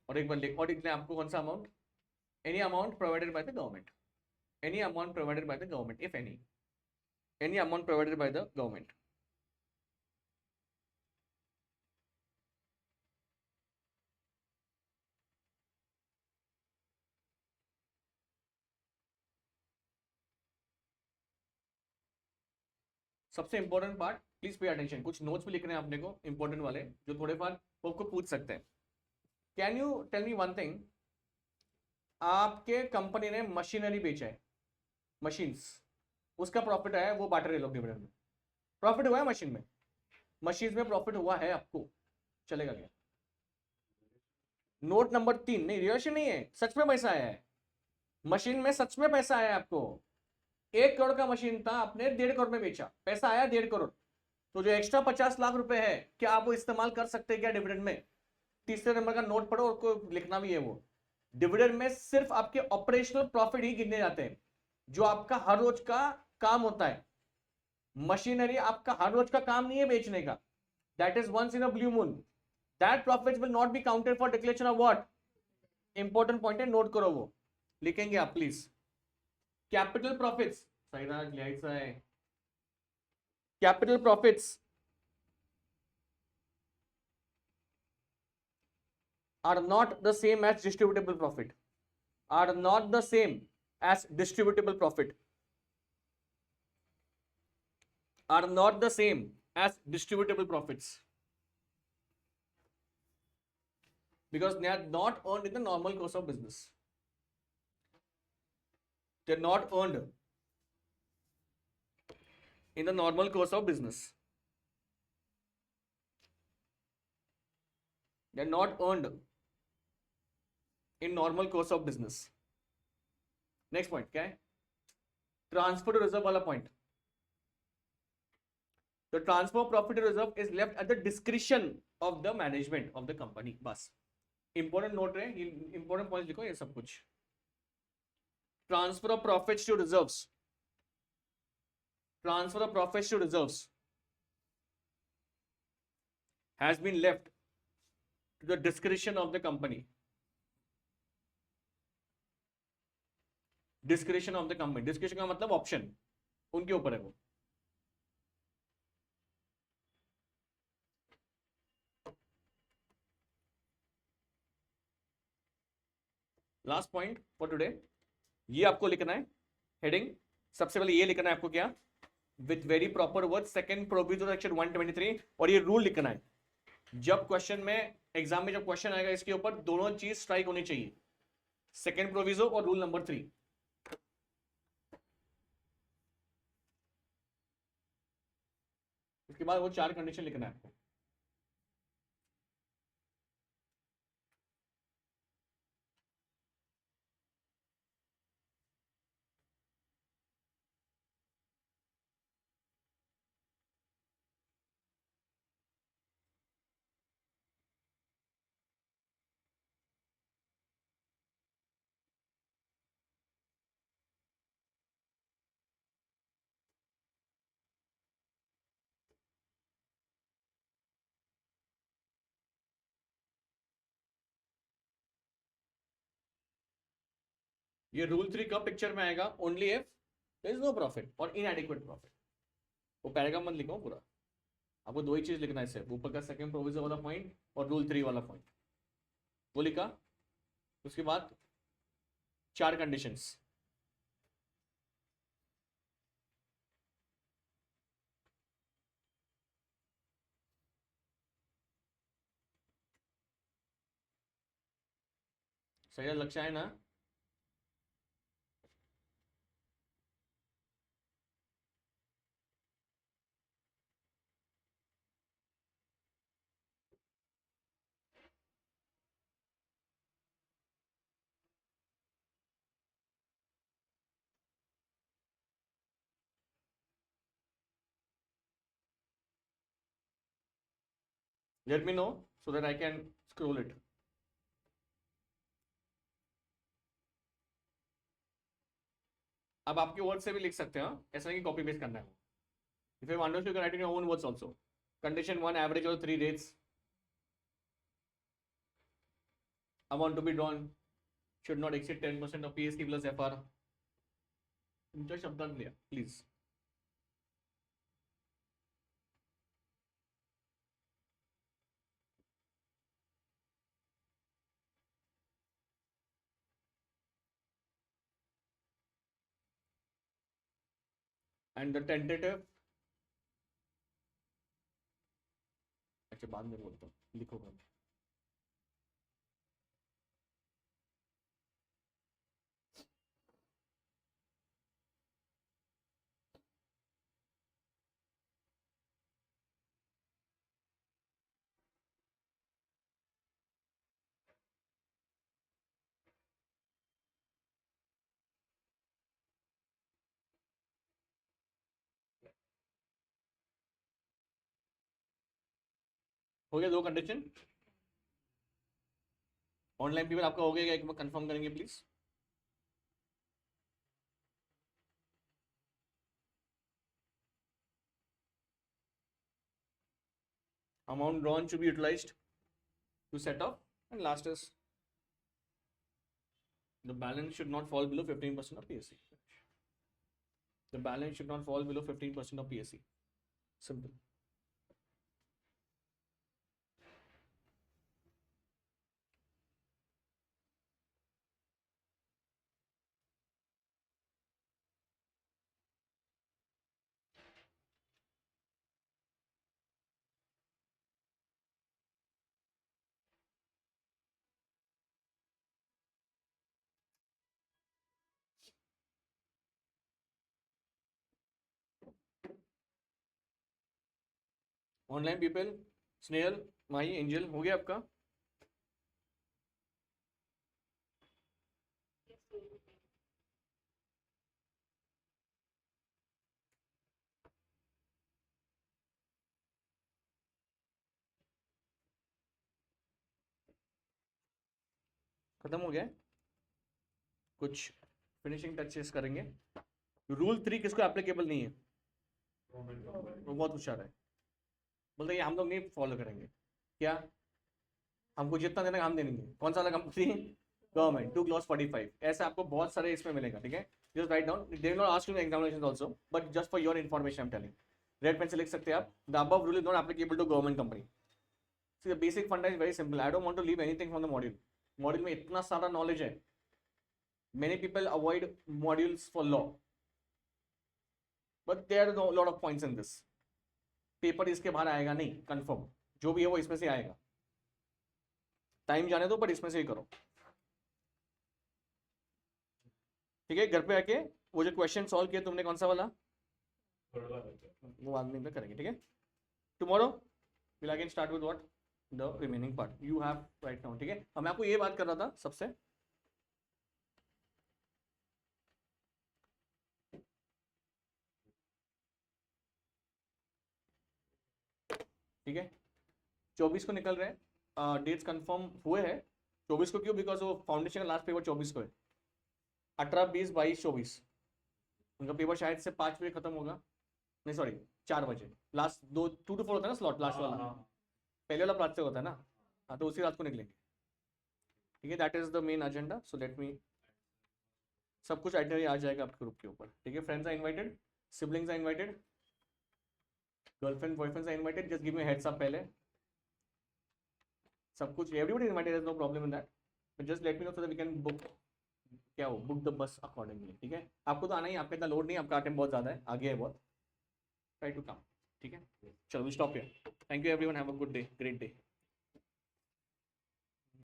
और एक बार लिख, और लिखना है आपको कौन सा amount? Any amount provided by the government, any amount provided by the government, if any amount provided by the government. सबसे important part, please pay attention, कुछ नोट्स भी लिखने हैं आपने को इंपॉर्टेंट वाले, जो थोड़े बार आपको पूछ सकते हैं। Can you tell me one thing, आपके कंपनी ने मशीनरी बेचा है, मशीन्स, उसका प्रॉफिट आया, वो बांट रहे लोग डिविडेंड में, प्रॉफिट हुआ है मशीन में, मशीन में प्रॉफिट हुआ है, आपको चलेगा क्या? नोट नंबर 3, नहीं रिलेशन नहीं है, सच में पैसा आया है मशीन में, सच में पैसा आया है आपको। 1 करोड़ का मशीन था, आपने 1.5 करोड़ में बेचा, पैसा आया 1.5 करोड़, तो जो एक्स्ट्रा 50 लाख रुपए है, क्या आप वो इस्तेमाल कर सकते हैं क्या डिविडेंड में? तीसरे नंबर का नोट पढ़ो, और को लिखना भी है वो, डिविडेंड में सिर्फ आपके ऑपरेशनल प्रॉफिट ही गिनने जाते हैं, जो आपका हर रोज का काम होता है। मशीनरी आपका हर रोज का काम नहीं है बेचने का, that is once in a blue moon, that profit will not be counted for declaration of what? Important point है, नोट करो, वो लिखेंगे आप प्लीज। कैपिटल प्रॉफिट्स, सही लिहाजा है, capital profits are not the same as distributable profit, are not the same as distributable profit, are not the same as distributable profits, because they are not earned in the normal course of business, they are not earned in the normal course of business, they are not earned in normal course of business. Next point क्या है? Transfer to reserve वाला point, तो transfer of profit reserve is left at the discretion of the management of the company. बस important note है, important point लिखो ये सब कुछ. Transfer of profits to reserves, transfer of profits to reserves has been left to the discretion of the company. Discretion of the company. Discretion का मतलब option, उनके ऊपर है वो. लास्ट पॉइंट फॉर टुडे, ये आपको लिखना है हेडिंग. सबसे पहले ये लिखना है आपको क्या, with very proper word, second proviso section 123. और ये रूल लिखना है, जब क्वेश्चन में एग्जाम में जब क्वेश्चन आएगा इसके ऊपर दोनों चीज स्ट्राइक होनी चाहिए, सेकंड प्रोविजो और रूल नंबर 3. उसके बाद वो 4 कंडीशन लिखना है आपको. ये रूल 3 कब पिक्चर में आएगा, only if there is no profit और इनएडिक्वेट प्रॉफिट. वो पैराग्राफ मत लिखो पूरा, आपको दो ही चीज लिखना है, इसे ऊपर का सेकंड प्रोविजन वाला पॉइंट और रूल 3 वाला पॉइंट, वो लिखा. उसके बाद 4 कंडीशंस. सही लक्ष्य है ना. Let me know so that I can scroll it. अब आपके वर्ड से भी लिख सकते हैं, ऐसा नहीं कि कॉपी पेस्ट करना है. If you want to, you can write in your own words also. Condition 1, average of 3 rates. Amount to be drawn should not exceed 10% of PSK plus FR. तुमच्या शब्दात लिहा प्लीज. And the tentative, अच्छा बाद में बोलता हूँ, लिखो भाई. हो गया 2 कंडीशन. ऑनलाइन पीपल आपका हो गया, एक बार कंफर्म करेंगे please. Amount drawn should be utilized to set off, and last is the balance should not fall below 15% of PSC. The balance should not fall below 15% of PSC. Simple. Online people, Snehal, Mahi, angel, हो गया आपका. खत्म हो गया है? कुछ finishing touches करेंगे। Rule 3 किसको एप्लीकेबल नहीं है? वो बहुत होशियार है, बोलते ये हम लोग नहीं फॉलो करेंगे। क्या? हमको जितना देना है हम दे देंगे। कौन सा वाला कंपनी? गवर्नमेंट। 2 क्लॉज 45। ऐसे आपको बहुत सारे इसमें मिलेगा, ठीक है? Just write down, they will not ask you in examinations also, but just for your information I am telling. Red pen से लिख सकते हैं आप, the above rule is not applicable to government company. See the basic funda is very simple, I don't want to leave anything from the module. Module में इतना सारा knowledge है, many people avoid modules for law, but there are lot of points in this. Paper इसके बाहर आएगा नहीं, confirm जो भी है वो इसमें से आएगा। टाइम जाने दो, पर इसमें से ही करो, ठीक है? घर पे आके वो जो क्वेश्चन सॉल्व किया तुमने, कौन सा वाला, वो बाद में करेंगे, ठीक है? Tomorrow will again start with what, the remaining part you have right now, ठीक है? अब मैं आपको ये बात कर रहा था सबसे, ठीक है? 24 को निकल रहे हैं, डेट्स कंफर्म हुए हैं। 24 को क्यों? बिकॉज वो फाउंडेशन का लास्ट पेपर 24 को है। 18, 20, 22, 24 उनका पेपर शायद से 5 बजे खत्म होगा, नहीं सॉरी 4 बजे। लास्ट 2 to 4 होता है ना स्लॉट, लास्ट वाला, पहले वाला 5 से होता है ना, हाँ, तो उसी रात को निकलेंगे, ठीक है? That is the main agenda. So let me, सब कुछ आइटनरी आ जाएगा आपके ग्रुप के ऊपर, ठीक है? Friends are invited, siblings are invited, girlfriend boyfriends are invited, just give me heads up पहले। सब कुछ everybody invited, there is no problem in that, but just let me know so that we can book, क्या हो, book the bus accordingly, ठीक है? आपको तो आना ही, आपका इतना लोड नहीं, आपका टाइम बहुत ज़्यादा है, आगे है बहुत, ट्राई टू कम, ठीक है? चलो we stop here. Thank you everyone, have a good day, great day.